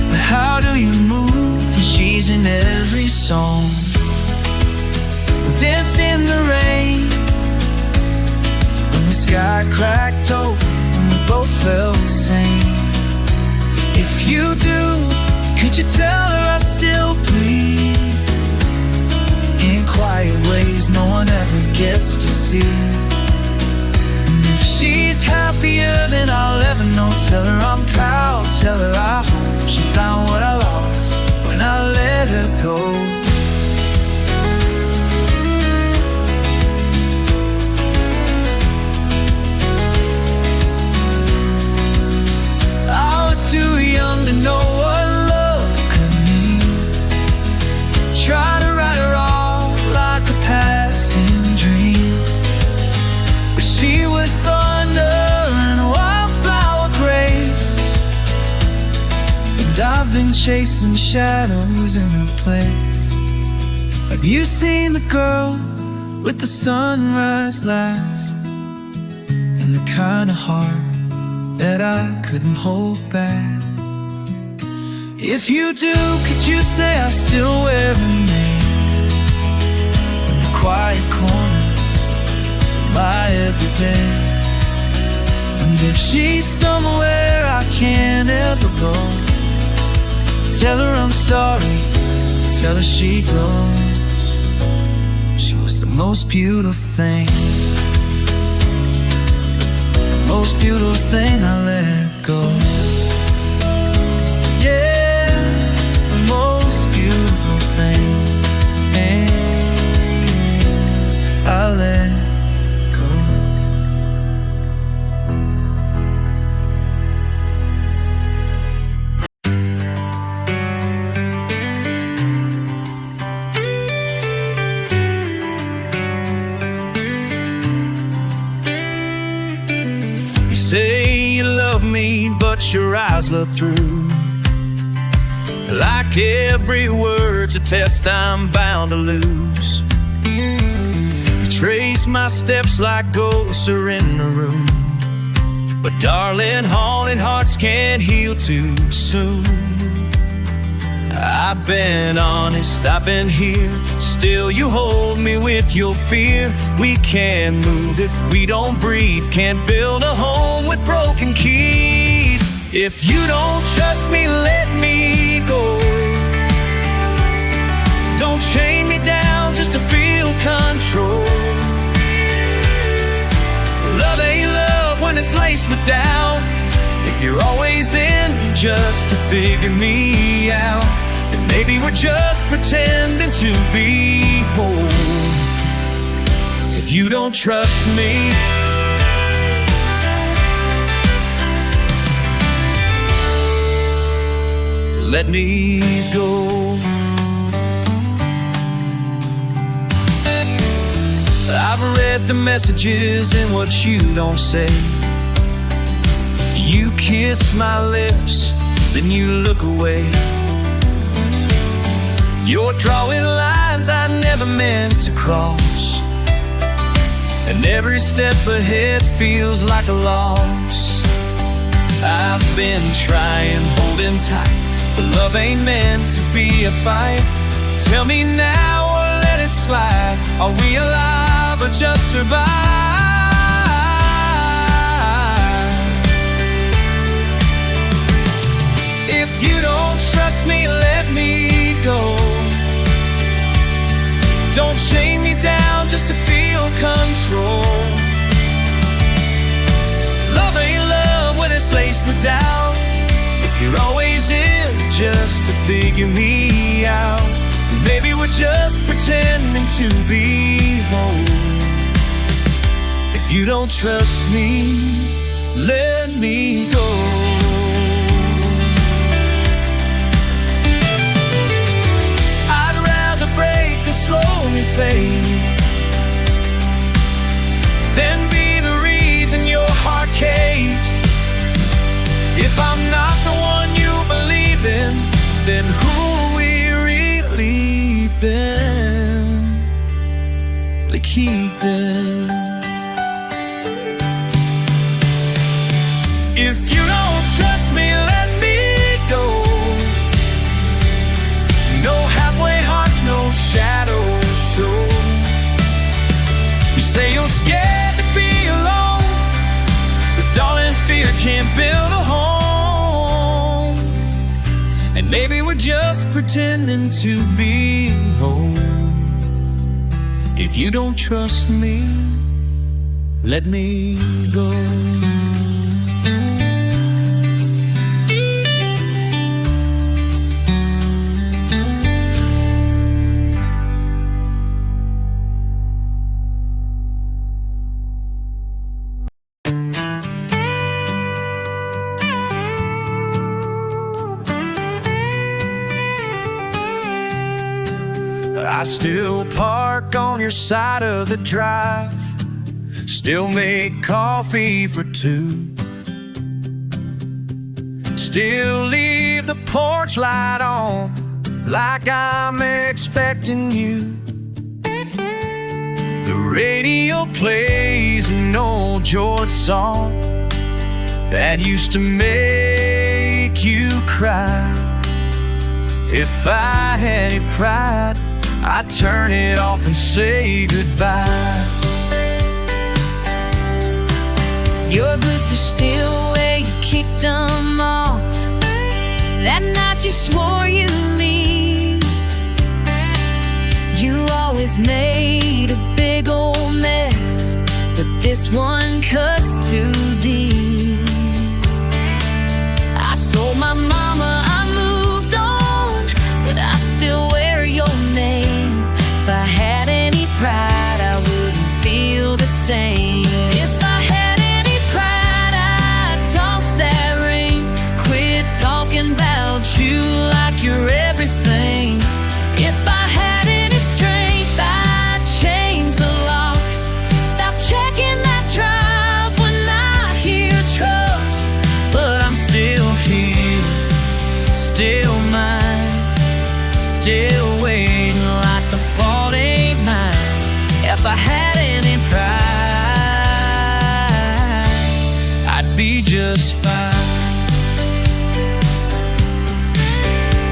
but how do you move when she's in every song? We danced in the rain when the sky cracked open and we both felt the same. If you do, could you tell her I still bleed in quiet ways no one ever gets to see? And if she's happier than I'll ever know, tell her I'm proud, tell her I hope she found what I lost when I let her go. Too young to know what love could mean. Try to write her off like a passing dream, but she was thunder and wildflower grace, and I've been chasing shadows in her place. Have you seen the girl with the sunrise laugh and the kind of heart that I couldn't hold back? If you do, could you say I still wear her name in the quiet corners of my everyday? And if she's somewhere I can't ever go, tell her I'm sorry, tell her she goes. She was the most beautiful thing, most beautiful thing I let go. Yeah, the most beautiful thing I let go. You say you love me, but your eyes look through. Like every word's a test I'm bound to lose. You trace my steps like ghosts are in the room, but darling, haunted hearts can't heal too soon. I've been honest, I've been here, still you hold me with your fear. We can't move if we don't breathe, can't build a home with broken keys. If you don't trust me, let me go. Don't chain me down just to feel control. Love ain't love when it's laced with doubt. If you're always in just to figure me out, then maybe we're just pretending to be whole. If you don't trust me, let me go. I've read the messages in what you don't say. You kiss my lips, then you look away. You're drawing lines I never meant to cross. and every step ahead feels like a loss. I've been trying, holding tight, but love ain't meant to be a fight. Tell me now or let it slide. Are we alive or just survive? If you don't trust me, let me go. Don't chain me down just to feel control. Love ain't love when it's laced with doubt. If you're always in just to figure me out, maybe we're just pretending to be whole. If you don't trust me, let me go. I'd rather break and slowly fade than be the reason your heart caves. If I'm not the one you believe in, then who are we really been? Like keeping. If you don't trust me, let me go. No halfway hearts, no shadows show. You say you're scared to be alone, but darling, fear can't build a home. And maybe we're just pretending to be home. If you don't trust me, let me go. I still park on your side of the drive, still make coffee for two, still leave the porch light on like I'm expecting you. The radio plays an old George song that used to make you cry. If I had any pride, I'd turn it off and say goodbye. Your boots are still where you kicked them off that night you swore you'd leave. You always made a big old mess, but this one cuts too deep. I told my mama I moved on, but I still wear your name. If I had any pride, I wouldn't feel the same. If I had any pride, I'd toss that ring. Quit talking about you like you're everything. If I had any strength, I'd change the locks. Stop checking that drive when I hear trucks. But I'm still here, still mine, still waiting like the fault ain't mine. If I had any pride, I'd be just fine.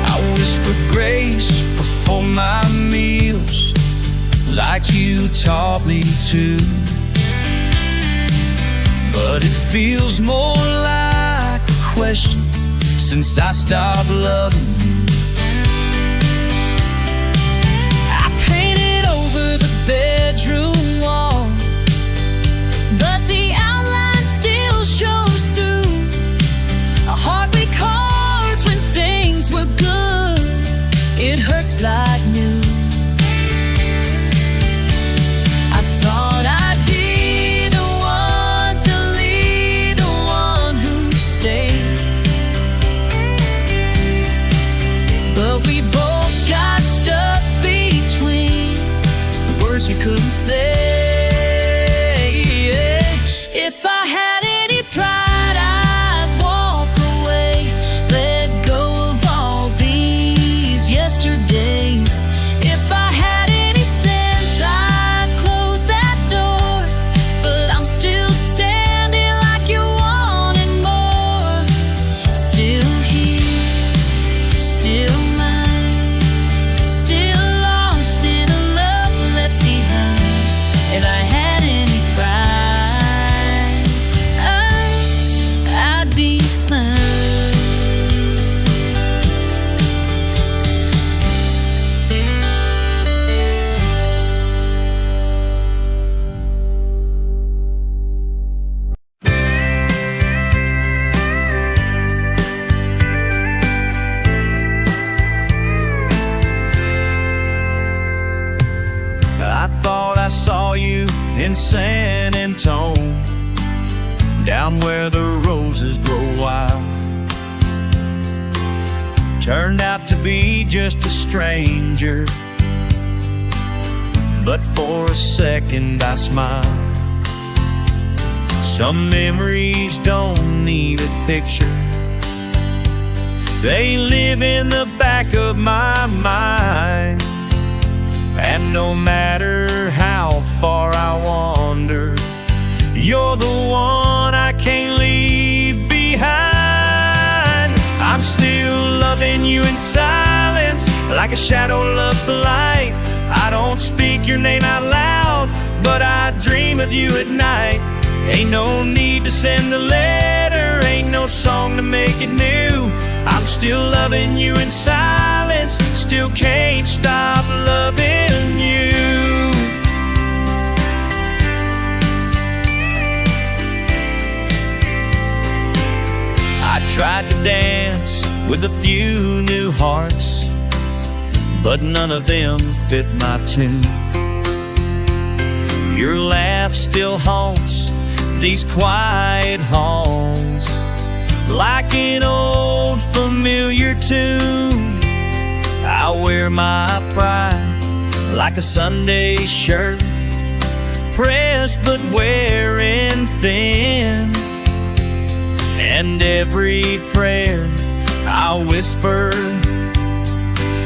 I whisper grace before my meals like you taught me to, but it feels more like a question since I stopped loving you. Bedroom wall, but the outline still shows through. A heart records when things were good. It hurts like new. I thought I'd be the one to lead, the one who stayed, but we both got stuck between words we couldn't say. If I had any pride, I'd walk away, let go of all these yesterdays. If I had any sense, I'd close that door I thought I saw you in San Antone, down where the roses grow wild. Turned out to be just a stranger, but for a second I smiled. Some memories don't need a picture, they live in the back of my mind. And no matter how far I wander, you're the one I can't leave behind. I'm still loving you in silence, like a shadow loves the light. I don't speak your name out loud, but I dream of you at night. Ain't no need to send a letter, ain't no song to make it new. I'm still loving you in silence, still can't stop loving you. I tried to dance with a few new hearts, but none of them fit my tune. Your laugh still haunts these quiet halls, like an old familiar tune. I wear my pride like a Sunday shirt, pressed but wearing thin. And every prayer I whisper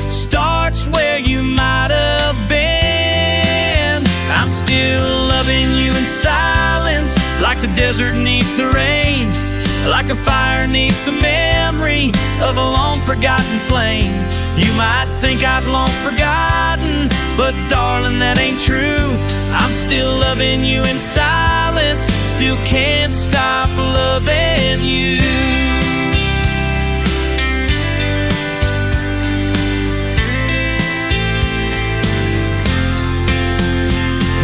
starts where you might have been. I'm still loving you in silence, like the desert needs the rain, like a fire needs the memory of a long forgotten flame. You might think I've long forgotten, but darling, that ain't true. I'm still loving you in silence, still can't stop loving you.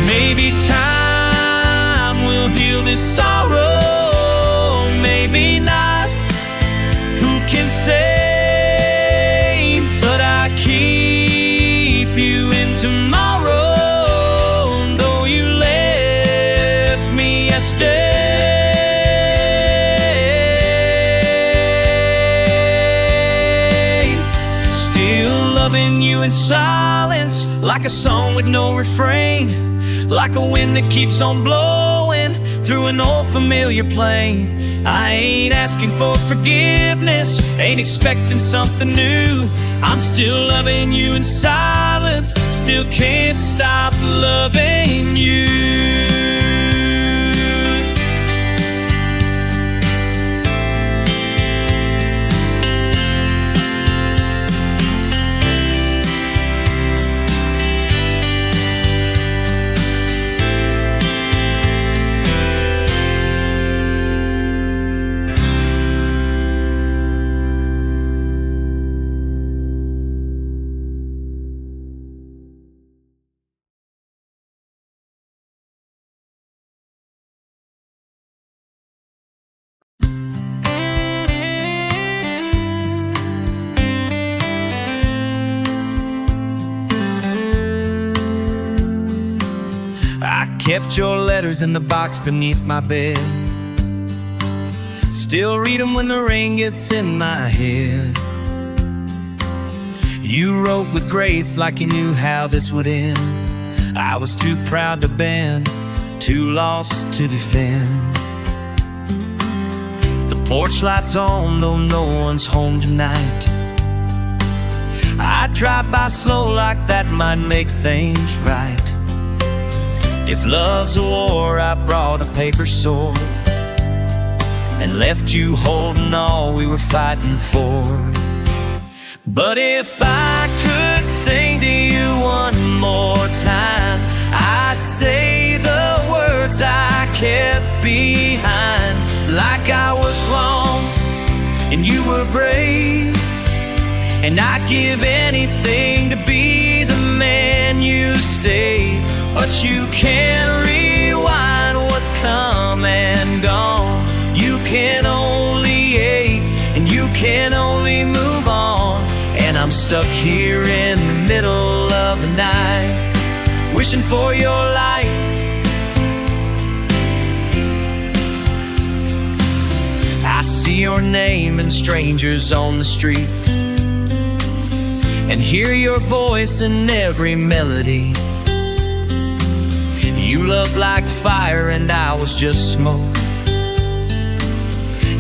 Maybe time will heal this sorrow, maybe not, who can say? But I keep you in tomorrow, though you left me yesterday. Still loving you in silence, like a song with no refrain, like a wind that keeps on blowing through an old familiar plain. I ain't asking for forgiveness, ain't expecting something new. I'm still loving you in silence, still can't stop loving you. I kept your letters in the box beneath my bed, still read them when the rain gets in my head. You wrote with grace like you knew how this would end. I was too proud to bend, too lost to defend. The porch light's on, though no one's home tonight. I drive by slow like that might make things right. If love's a war, I brought a paper sword and left you holding all we were fighting for. But if I could sing to you one more time, I'd say the words I kept behind. Like I was wrong and you were brave, and I'd give anything to be the man you stayed. But you can't rewind what's come and gone. You can only hate and you can only move on. And I'm stuck here in the middle of the night wishing for your light. I see your name in strangers on the street, and hear your voice in every melody. You love like fire and I was just smoke.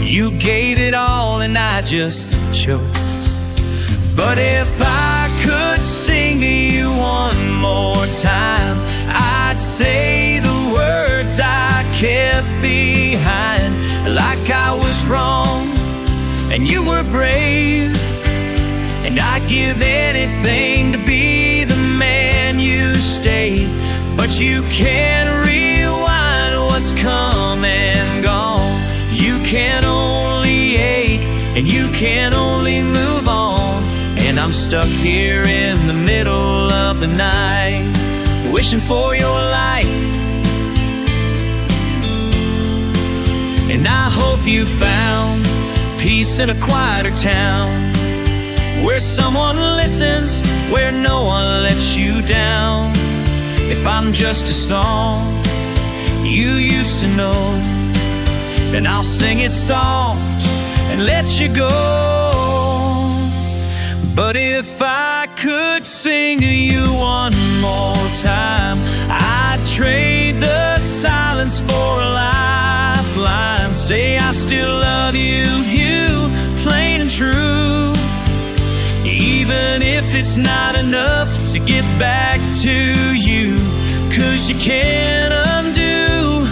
You gave it all and I just choked. But if I could sing to you one more time, I'd say the words I kept behind. Like I was wrong and you were brave, and I'd give anything to be the man you stayed. But you can't rewind what's come and gone. You can only hate and you can only move on. And I'm stuck here in the middle of the night, wishing for your light. And I hope you found peace in a quieter town, where someone listens, where no one lets you down. If I'm just a song you used to know, then I'll sing it soft and let you go. But if I could sing to you one more time, I'd trade the silence for a lifeline. Say I still love you, you, plain and true. Even if it's not enough to get back to you, 'cause you can't undo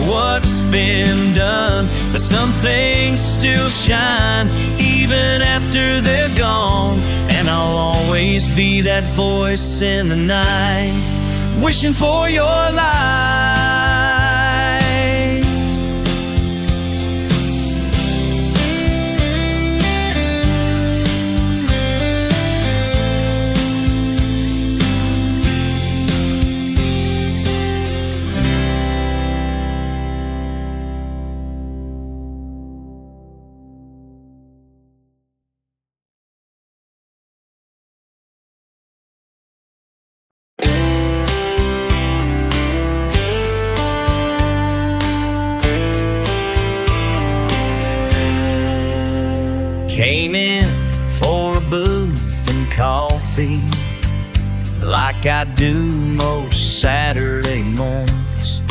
what's been done. But some things still shine even after they're gone. And I'll always be that voice in the night, wishing for your light. Came in for a booth and coffee, like I do most Saturday mornings.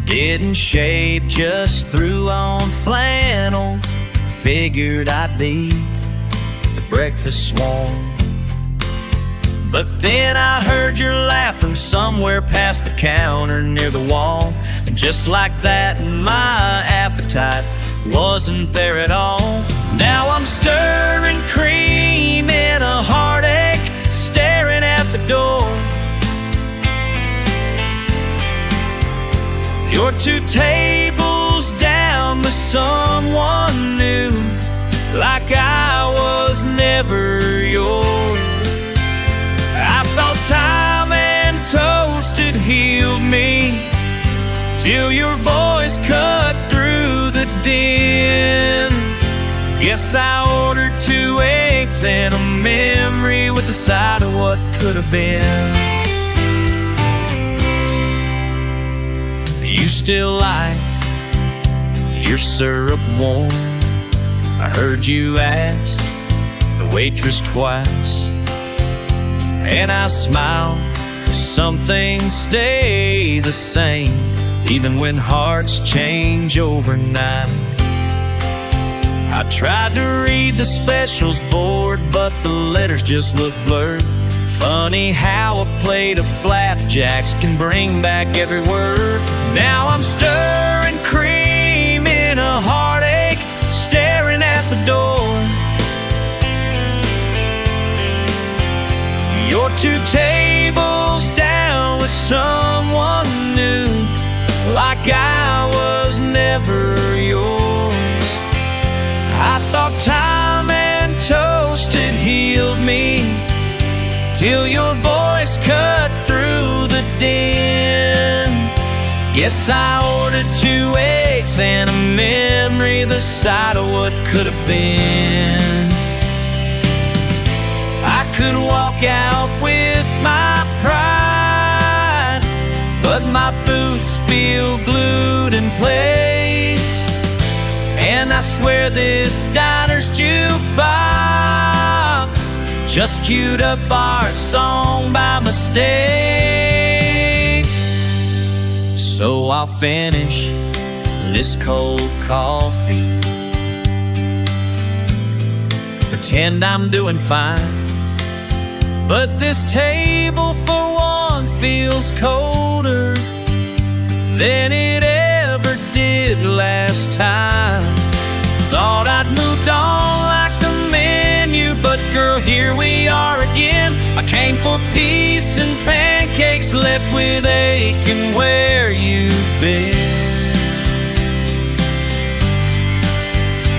Didn't shave, just threw on flannel. Figured I'd be the breakfast swan. But then I heard your laugh from somewhere past the counter near the wall. And just like that, my appetite wasn't there at all. Now I'm stirring cream in a heartache, staring at the door. You're 2 tables down with someone new, like I was never yours. I thought time and toast had healed me, till your voice cut through the din. Guess I ordered 2 eggs and a memory with a side of what could have been. You still like your syrup warm? I heard you ask the waitress twice, and I smiled, 'cause some things stay the same, even when hearts change overnight. I tried to read the specials board, but the letters just look blurred. Funny how a plate of flapjacks can bring back every word. Now I'm stirring cream in a heartache, staring at the door. You're 2 tables down with someone new, like I was never yours. I thought time and toast had healed me, till your voice cut through the din. Guess I ordered 2 eggs and a memory the side of what could have been. I could walk out with my pride my boots feel glued in place. And I swear this diner's jukebox just queued up our song by mistake. So I'll finish this cold coffee, pretend I'm doing fine, but this table for one feels colder than it ever did last time. Thought I'd moved on like the menu, but girl, here we are again. I came for peace and pancakes, left with aching where you've been.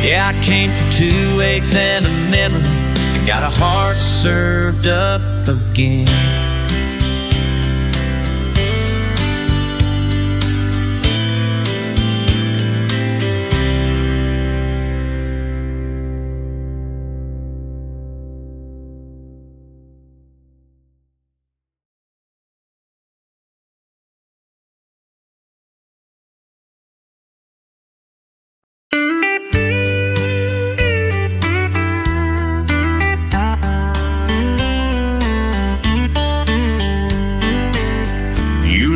Yeah, I came for 2 eggs and a lemon, and got a heart served up again.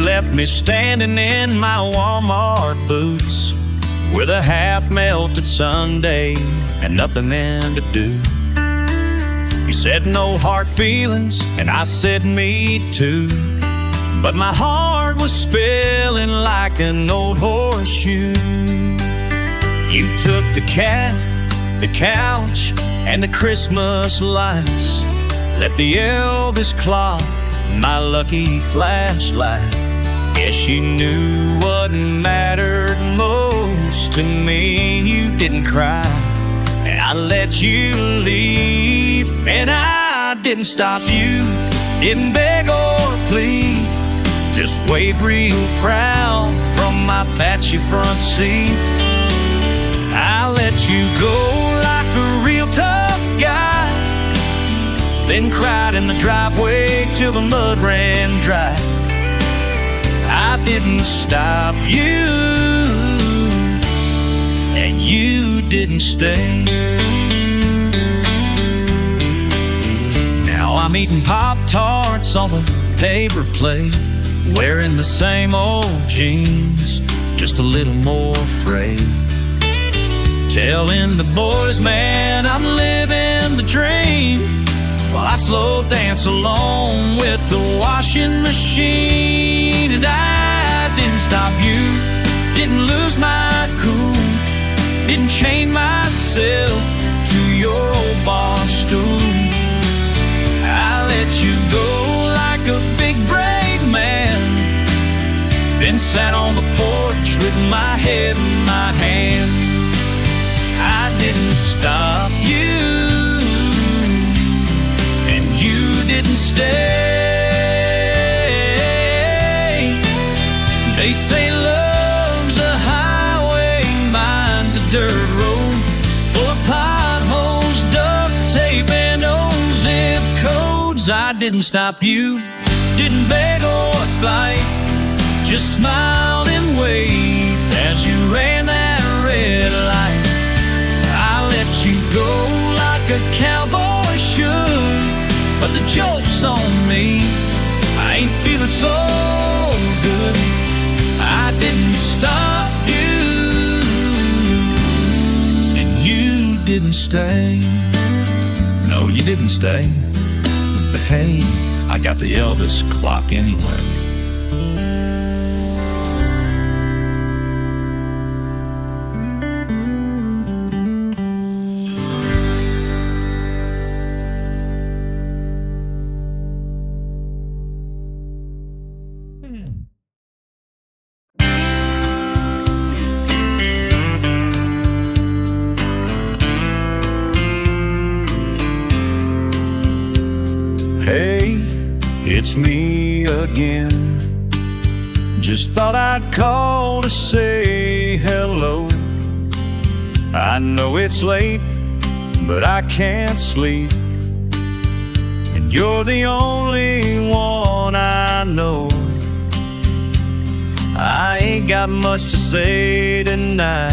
Left me standing in my Walmart boots with a half-melted sundae and nothing then to do. You said no hard feelings, and I said me too, but my heart was spilling like an old horseshoe. You took the cat, the couch, and the Christmas lights, left the Elvis clock, my lucky flashlight. Guess you knew what mattered most to me. You didn't cry, and I let you leave. And I didn't stop you, didn't beg or plead, just wave real proud from my patchy front seat. I let you go like a real tough guy, then cried in the driveway till the mud ran dry. I didn't stop you, and you didn't stay. Now I'm eating Pop-Tarts on the paper plate, wearing the same old jeans, just a little more frayed. Telling the boys, man, I'm living the dream, while I slow dance along with the washing machine. And I didn't stop you, didn't lose my cool, didn't chain myself to your old bar stool. I let you go like a big brave man, then sat on the porch with my head in my hand. I didn't stop you, and you didn't stay. They say love's a highway, mine's a dirt road, full of potholes, duct tape, and old zip codes. I didn't stop you, didn't beg or fight, just smiled and waved as you ran that red light. I let you go like a cowboy should, but the joke's on me, I ain't feeling so good. I didn't stop you, and you didn't stay. No, you didn't stay. But hey, I got the Elvis clock anyway. Hey, it's me again. Just thought I'd call to say hello. I know it's late, but I can't sleep, and you're the only one I know. ain't got much to say tonight.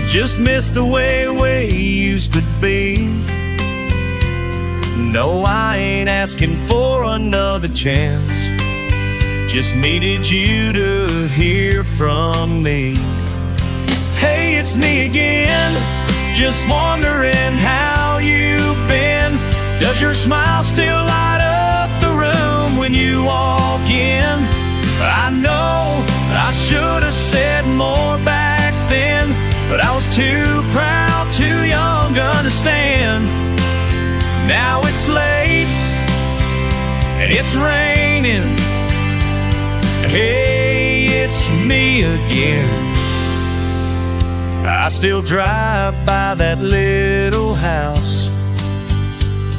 Just miss the way we used to be. No, I ain't asking for another chance. Just needed you to hear from me. Hey, it's me again. Just wondering how you've been. Does your smile still light up the room when you walk in? I know I should have said more back then, but I was too proud, too young to understand. Now it's late and it's raining. Hey, it's me again. I still drive by that little house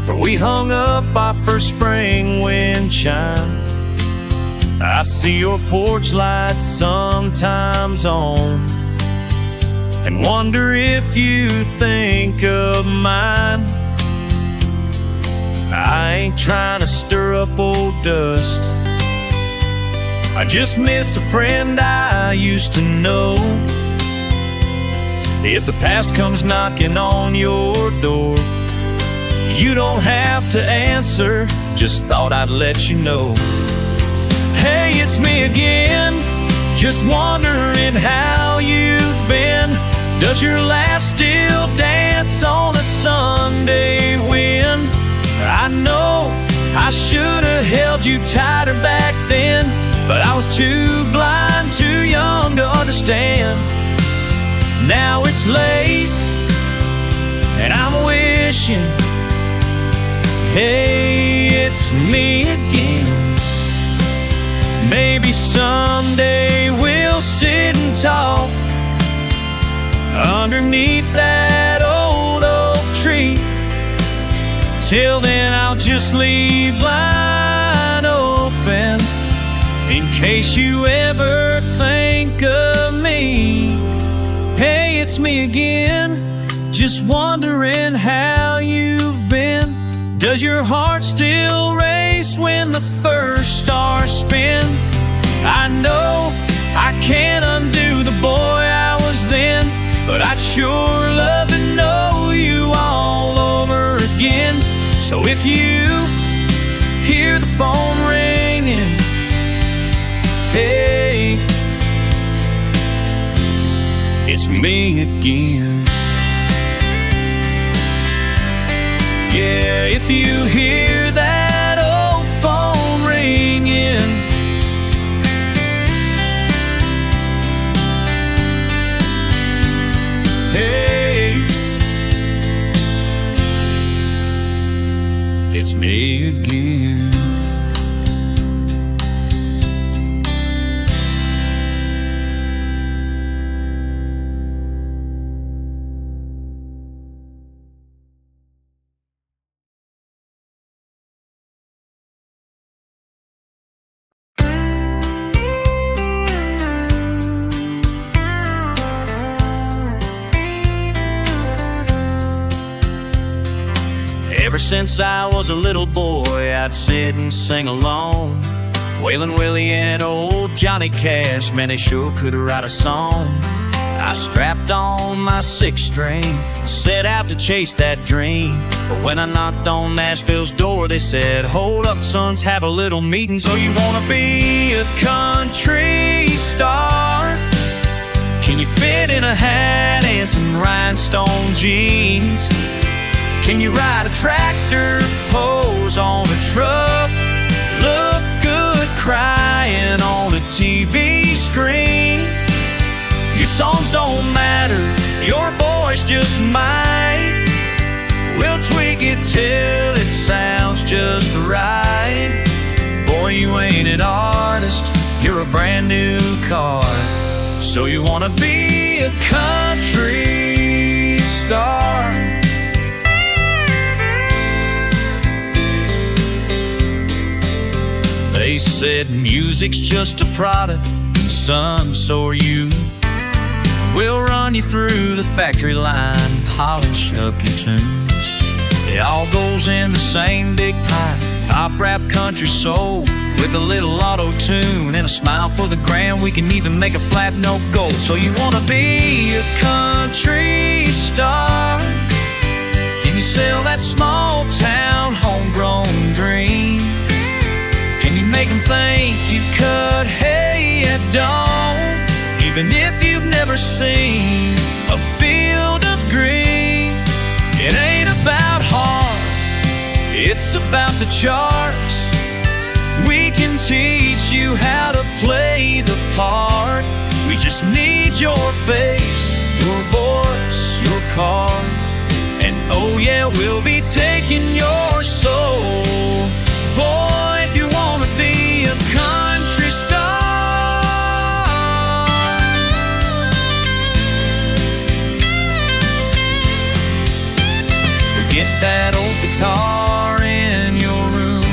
where we hung up our first spring wind chime. I see your porch light sometimes on and wonder if you think of mine. I ain't trying to stir up old dust. I just miss a friend I used to know. If the past comes knocking on your door, you don't have to answer, just thought I'd let you know. Hey, it's me again, just wondering how you've been. Does your laugh still dance on a Sunday wind? I know I should have held you tighter back then, but I was too blind, too young to understand. Now it's late and I'm wishing, hey, it's me again. Maybe someday we'll sit and talk underneath that old oak tree. Till then I'll just leave line open in case you ever think of me. Hey, it's me again, just wondering how you've been. Does your heart still race when the first stars spin? I know I can't undo the boy I was then, but I'd sure love to know you all over again. So if you hear the phone ringing, hey, it's me again. Yeah, if you hear that old phone ringing, hey, it's me again. Ever since I was a little boy, I'd sit and sing along. Waylon Willie and old Johnny Cash, man, they sure could write a song. I strapped on my sixth string, set out to chase that dream. But when I knocked on Nashville's door, they said, hold up, sons, have a little meeting. So you wanna be a country star? Can you fit in a hat and some rhinestone jeans? Can you ride a tractor, pose on a truck, look good crying on a TV screen? Your songs don't matter, your voice just might. We'll tweak it till it sounds just right. Boy, you ain't an artist, you're a brand new car. So you wanna be a country star? They said music's just a product, son, so are you. We'll run you through the factory line, polish up your tunes. It all goes in the same big pot, pop, rap, country, soul. With a little auto-tune and a smile for the gram, we can even make a flat note gold. So you wanna be a country star? Can you sell that small town homegrown dream? Can you make them think you cut hay at dawn? Even if you've never seen a field of green. It ain't about heart, it's about the charts. We can teach you how to play the part. We just need your face, your voice, your card. And oh yeah, we'll be taking your soul. Boy, if you wanna be a country star. Forget that old guitar in your room.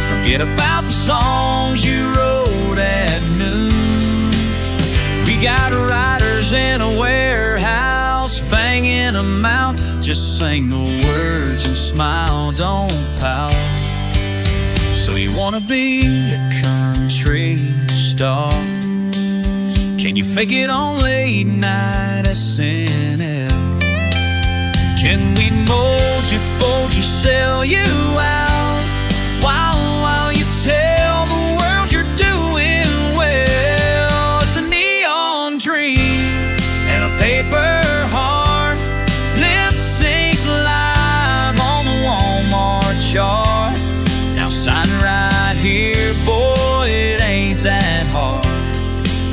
Forget about the songs you wrote at noon. We got writers in a warehouse banging them out. Just sing the words and smile, don't pout. So you wanna be a country star? Can you fake it on late night SNL? Can we mold you, fold you, sell you out? While you tell the world you're doing well. It's a neon dream and a paper heart. Lip syncs live on the Walmart chart. Now sign right here, boy, it ain't that hard.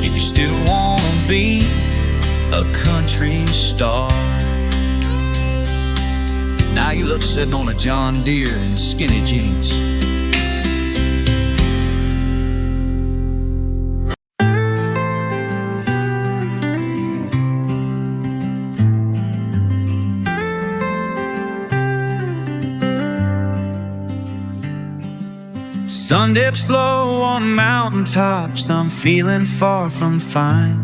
If you still wanna be a country star. Now you look sitting on a John Deere in skinny jeans. Sun dips low on mountaintops, I'm feeling far from fine.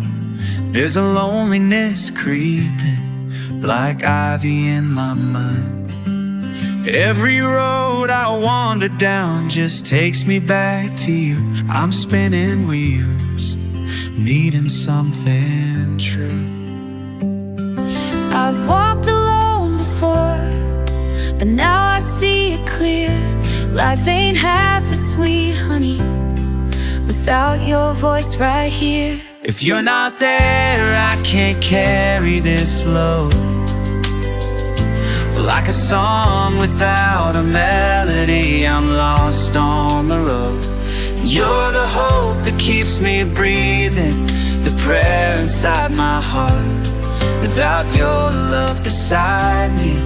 There's a loneliness creeping like ivy in my mind. Every road I wander down just takes me back to you. I'm spinning wheels, needing something true. I've walked alone before, but now I see it clear. Life ain't half as sweet, honey, without your voice right here. If you're not there, I can't carry this load. Like a song without a melody, I'm lost on the road. You're the hope that keeps me breathing, the prayer inside my heart. Without your love beside me,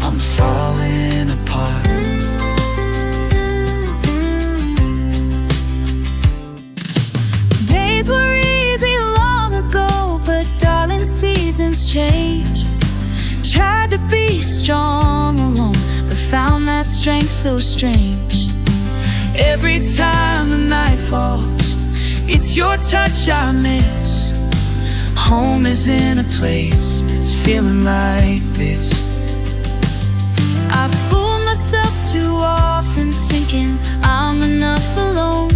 I'm falling apart. Days were easy long ago, but darling, seasons change. Tried to be strong alone, but found that strength so strange. Every time the night falls, it's your touch I miss. Home is in a place that's feeling like this. I fool myself too often, thinking I'm enough alone.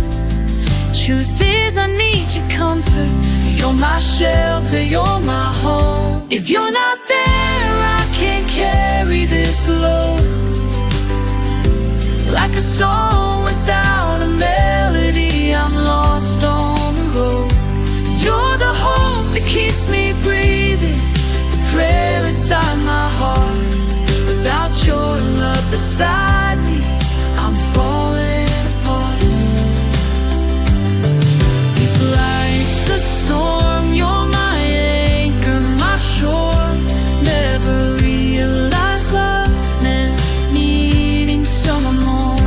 Truth is, I need your comfort. You're my shelter, you're my home. If you're not there, I can't carry this load. Like a song without a melody, I'm lost on the road. You're the hope that keeps me breathing, the prayer inside my heart. Without your love beside me, I'm falling apart. If life's a storm, you're my anchor, my shore. Never realized love meant needing someone more.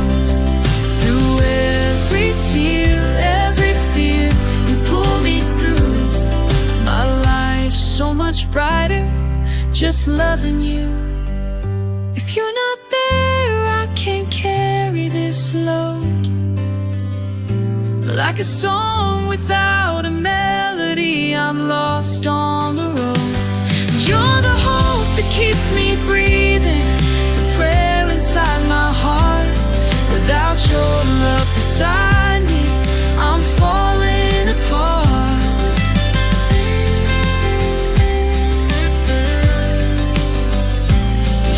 Through every tear, every fear, you pull me through. My life's so much brighter, just loving you. If you're not there, I can't carry this load. Like a song without a melody, I'm lost on the road. You're the hope that keeps me breathing, the prayer inside my heart. Without your love beside beside me, I'm falling apart.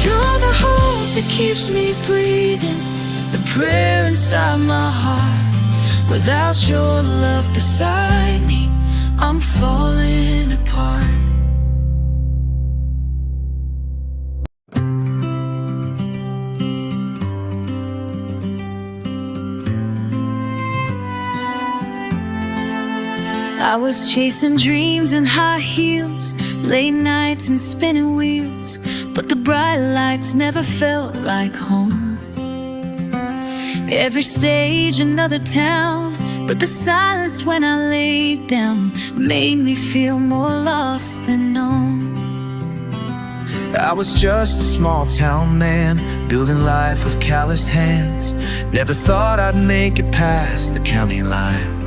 You're the hope that keeps me breathing, the prayer inside my heart. Without your love beside me, I'm falling apart. I was chasing dreams in high heels, late nights and spinning wheels, but the bright lights never felt like home. Every stage another town, but the silence when I laid down made me feel more lost than known. I was just a small town man, building life with calloused hands. Never thought I'd make it past the county line.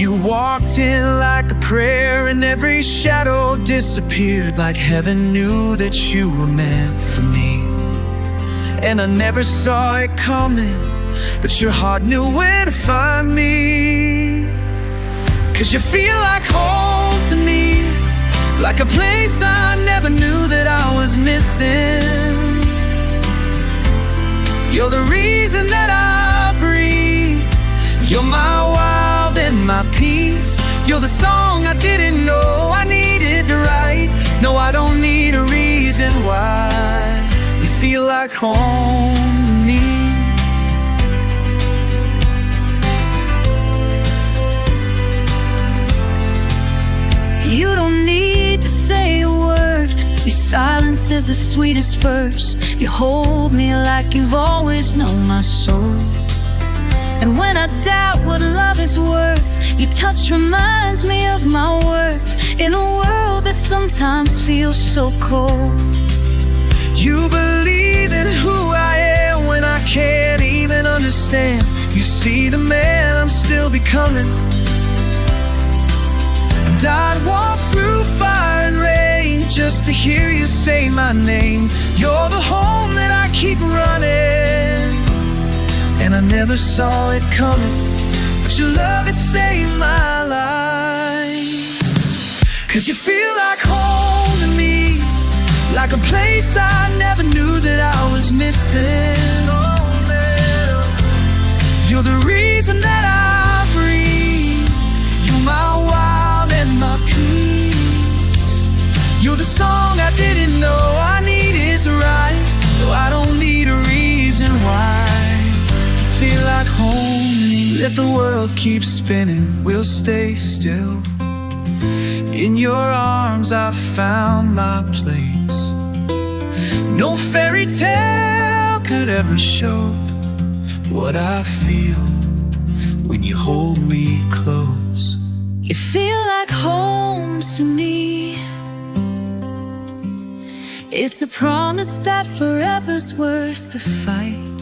You walked in like a prayer, and every shadow disappeared, like heaven knew that you were meant for me. And I never saw it coming, but your heart knew where to find me. 'Cause you feel like home to me, like a place I never knew that I was missing. You're the reason that I breathe. You're my wild and my peace. You're the song I didn't know I needed to write. No, I don't need a reason why. You feel like home to me. You don't need to say a word. Your silence is the sweetest verse. You hold me like you've always known my soul. And when I doubt what love is worth, your touch reminds me of my worth in a world that sometimes feels so cold. You believe in who I am when I can't even understand. You see the man I'm still becoming, and I'd walk through fire and rain just to hear you say my name. You're the home that I keep running, and I never saw it coming, but your love, it saved my life. 'Cause you feel like home to me, like a place I never knew that I was missing. You're the reason that I breathe. You're my wild and my peace. You're the song I didn't know I needed to write. No, I don't need a reason why. You feel like home to me. Let the world keep spinning, we'll stay still. In your arms I found my place. No fairy tale could ever show what I feel when you hold me close. You feel like home to me. It's a promise that forever's worth the fight.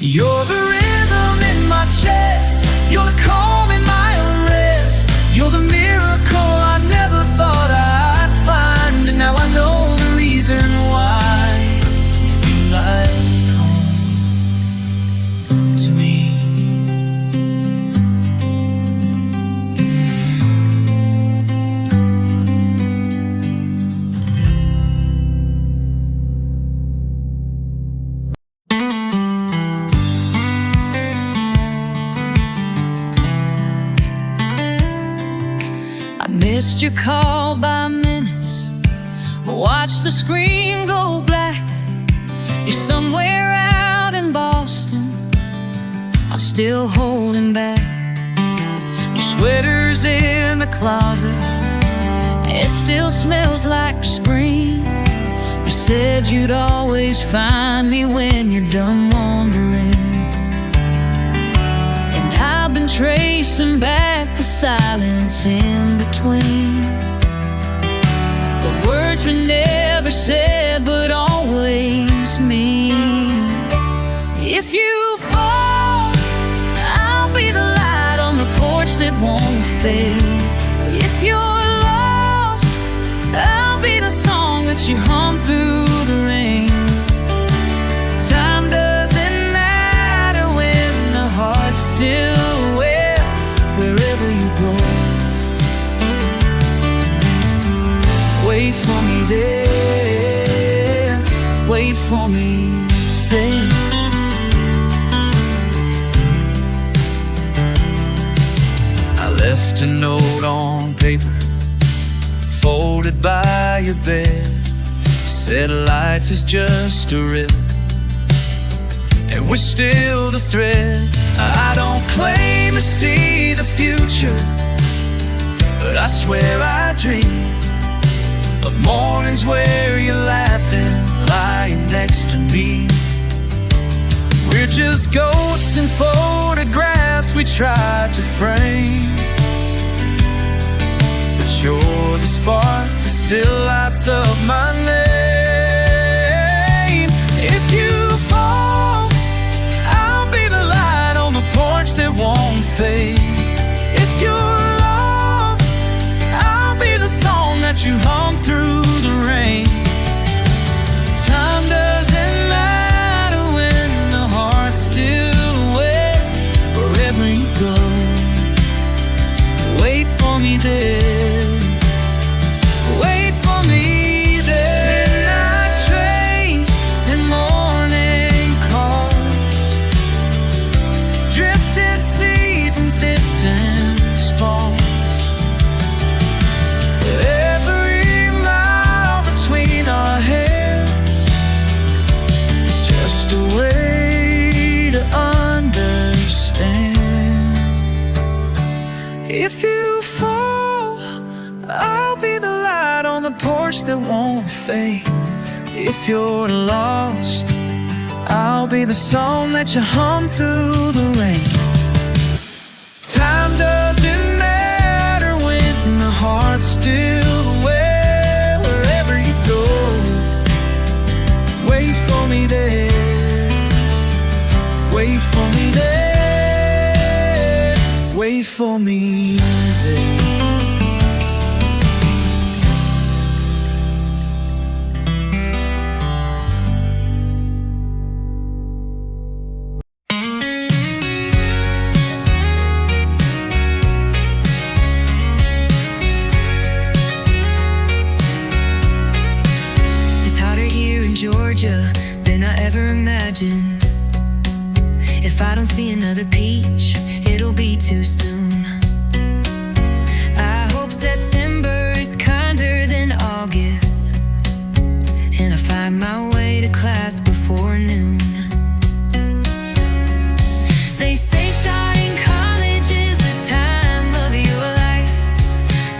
You're the rhythm in my chest. You're the calm in my unrest. You're the miracle I never thought I'd find. And now I know the reason why you feel like home to me. Missed your call by minutes, watched the screen go black. You're somewhere out in Boston, I'm still holding back. Your sweater's in the closet, it still smells like spring. You said you'd always find me when you're done wandering, and I've been tracing back the silence in between. The words were never said but always mean. If you fall, I'll be the light on the porch that won't fade. If you're lost, I'll be the song that you hum through the rain. Time doesn't matter when the still wet wherever you go. Wait for me there, wait for me there. I left a note on paper, folded by your bed. Said life is just a rip, and we're still the thread. I don't claim to see the future, but I swear I dream of mornings where you're laughing, lying next to me. We're just ghosts in photographs we tried to frame, but you're the spark that still lights up my name. If you fall, I'll be the light on the porch that won't fade. If you're lost, I'll be the song that you hum through the rain. Time doesn't matter when the heart's still wet wherever you go. Wait for me there, wait for me there. Midnight trains and morning calls, drifted seasons, distance falls. Every mile between our heads is just a way to understand. If you fall, I'll be the light on the porch that won't fade. If you're lost, I'll be the song that you hum through the rain. Time doesn't matter when the heart's still wet wherever you go. Wait for me there, wait for me there, wait for me there. It's hotter here in Georgia than I ever imagined. If I don't see another peach, it'll be too soon. I hope September is kinder than August, and I find my way to class before noon. They say starting college is the time of your life,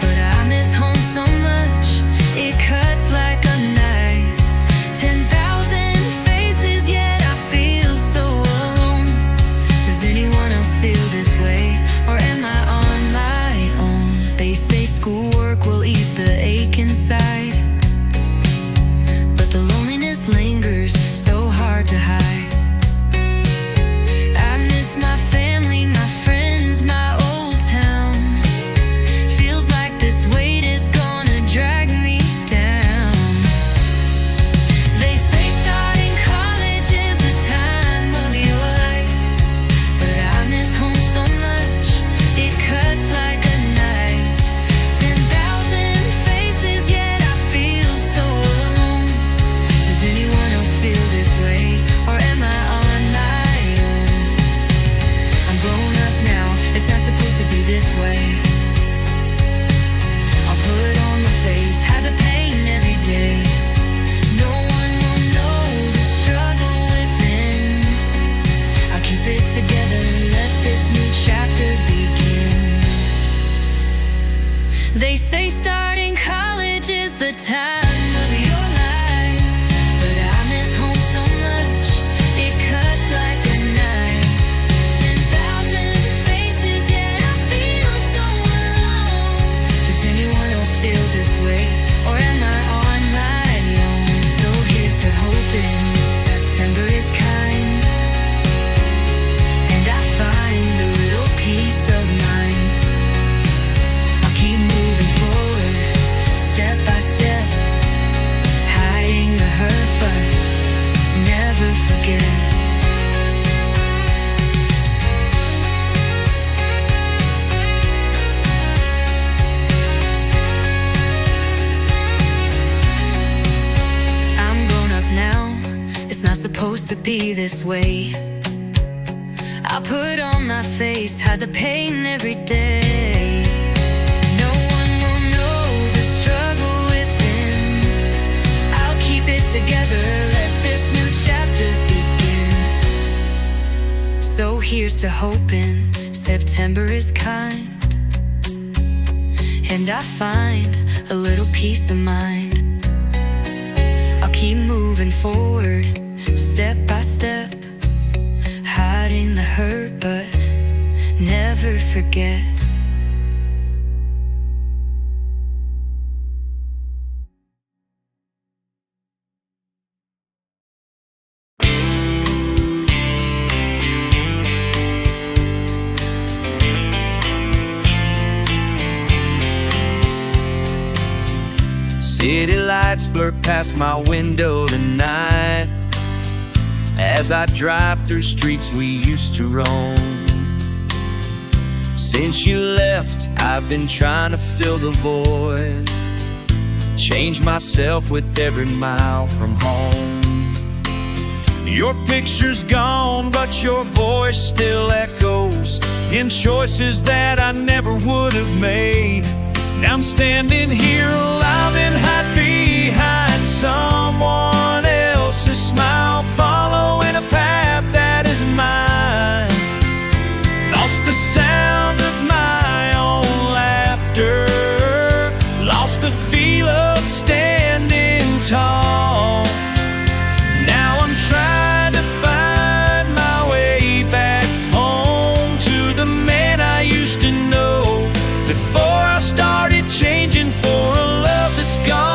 but I miss home so much, it cuts like a knife. 10,000 faces, yet I feel so alone. Does anyone else feel this way, or am I on my own? They say schoolwork will ease the ache inside, but the loneliness lingers, so hard to hide. I miss my family, my friends, my old town. Feels like this weight is gonna drag me down. They say starting college is the time of your life, but I miss home so much, it cuts like a knife. 10,000 faces, yet I feel so alone. Does anyone else feel this way, or am I on my own? I'm grown up now, it's not supposed to be this way. I'll put on my face, have the pain every day. No one will know the struggle within. I'll keep it together, let this new chapter begin. They say starting college is the time of your life, but I miss home so much, it cuts like a knife. 10,000 faces, yet I feel so alone. Does anyone else feel this way, or am I on my own? So here's to hoping September is kind, and I find a little peace of mind. I'll keep moving forward, step by step, supposed to be this way. I put on my face, hide the pain every day. No one will know the struggle within. I'll keep it together, let this new chapter begin. So here's to hoping September is kind, and I find a little peace of mind. I'll keep moving forward, step by step, hiding the hurt, but never forget. City lights blur past my window tonight as I drive through streets we used to roam. Since you left, I've been trying to fill the void, change myself with every mile from home. Your picture's gone, but your voice still echoes in choices that I never would have made. Now I'm standing here alive and hide behind someone else's smile, following a path that isn't mine. Lost the sound of my own laughter, lost the feel of standing tall. Now I'm trying to find my way back home to the man I used to know before I started changing for a love that's gone.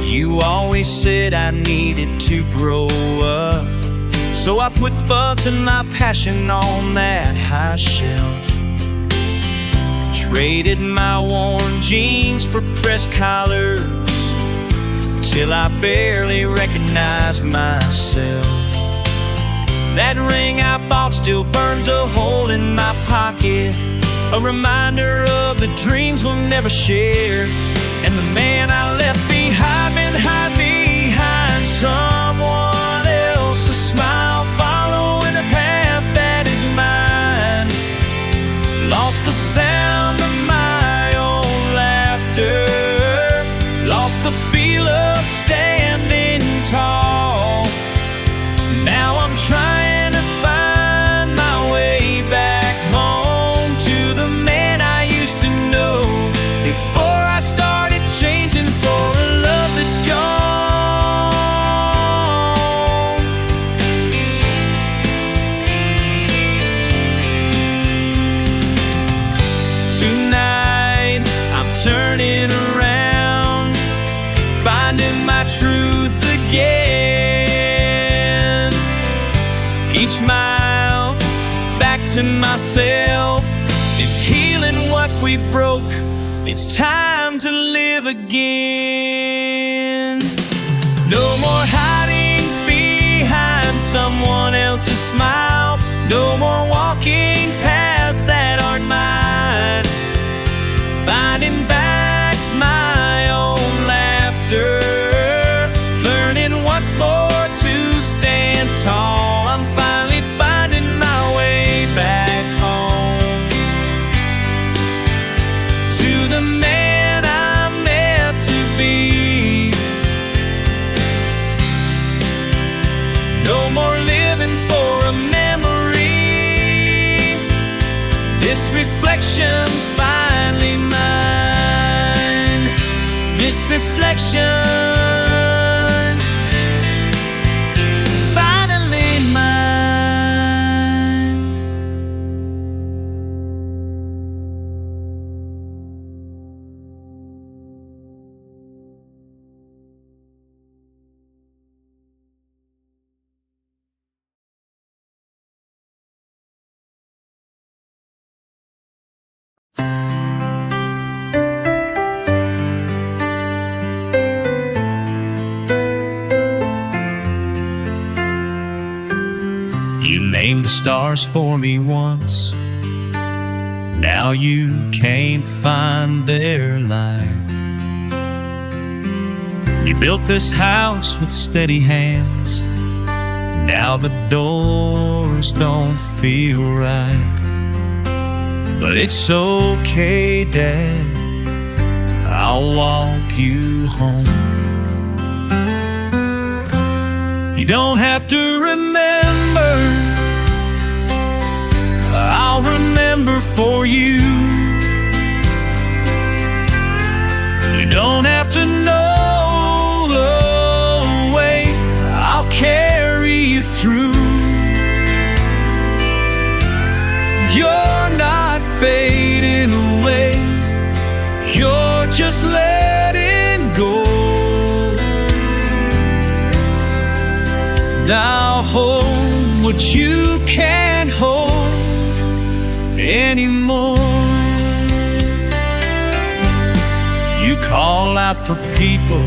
You always said I needed to grow up, so I put bugs and my passion on that high shelf. Traded my worn jeans for pressed collars till I barely recognized myself. That ring I bought still burns a hole in my pocket, a reminder of the dreams we'll never share. And the man I left behind been hide behind someone else's smile, following a path that is mine. Lost the sound of my own laughter, lost the feel of standing tall. Now I'm trying to find my way back home to the man I used to know before I started changing for a love that's gone. Tonight I'm turning around, finding my truth again. Each mile back to myself is healing what we broke. It's time to live again. No more hiding behind someone else's smile, no more walking paths that aren't mine. Finding back my own laughter, learning once more to stand tall. I'm finally finding my way back home to the man I'm meant to be. No more living for a memory. This reflection's finally mine. This reflection finally mine. You named the stars for me once. Now you can't find their light. You built this house with steady hands. Now the doors don't feel right. But it's okay, Dad, I'll walk you home. You don't have to remember, I'll remember for you. You don't have to know the way, I'll carry you through. You're not fading away, you're just letting go. Now hold what you can't hold anymore. You call out for people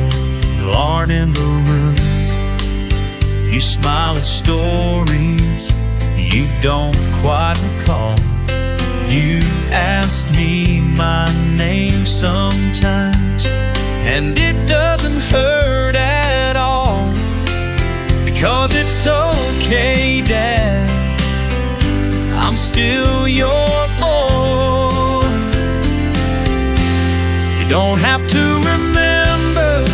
who aren't in the room. You smile at stories you don't quite recall. You ask me my name sometimes, and it doesn't hurt at all, because it's okay, Dad, I'm still your boy. You don't have to remember,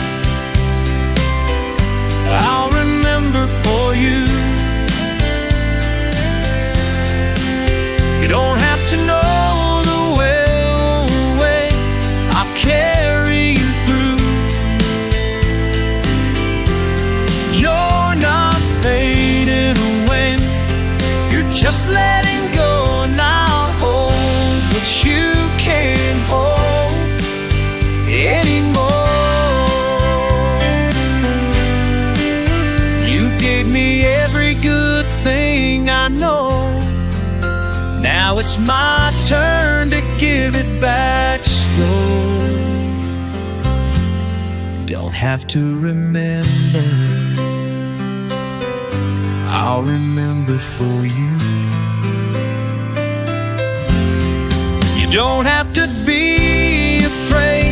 I'll remember for you. You don't have to know the way, I'll carry you through. You're not fading away, you're just letting go. Now hold what you can't hold anymore. You gave me every good thing I know. Now it's my turn to give it back slow. Don't have to remember, I'll remember for you. You don't have to be afraid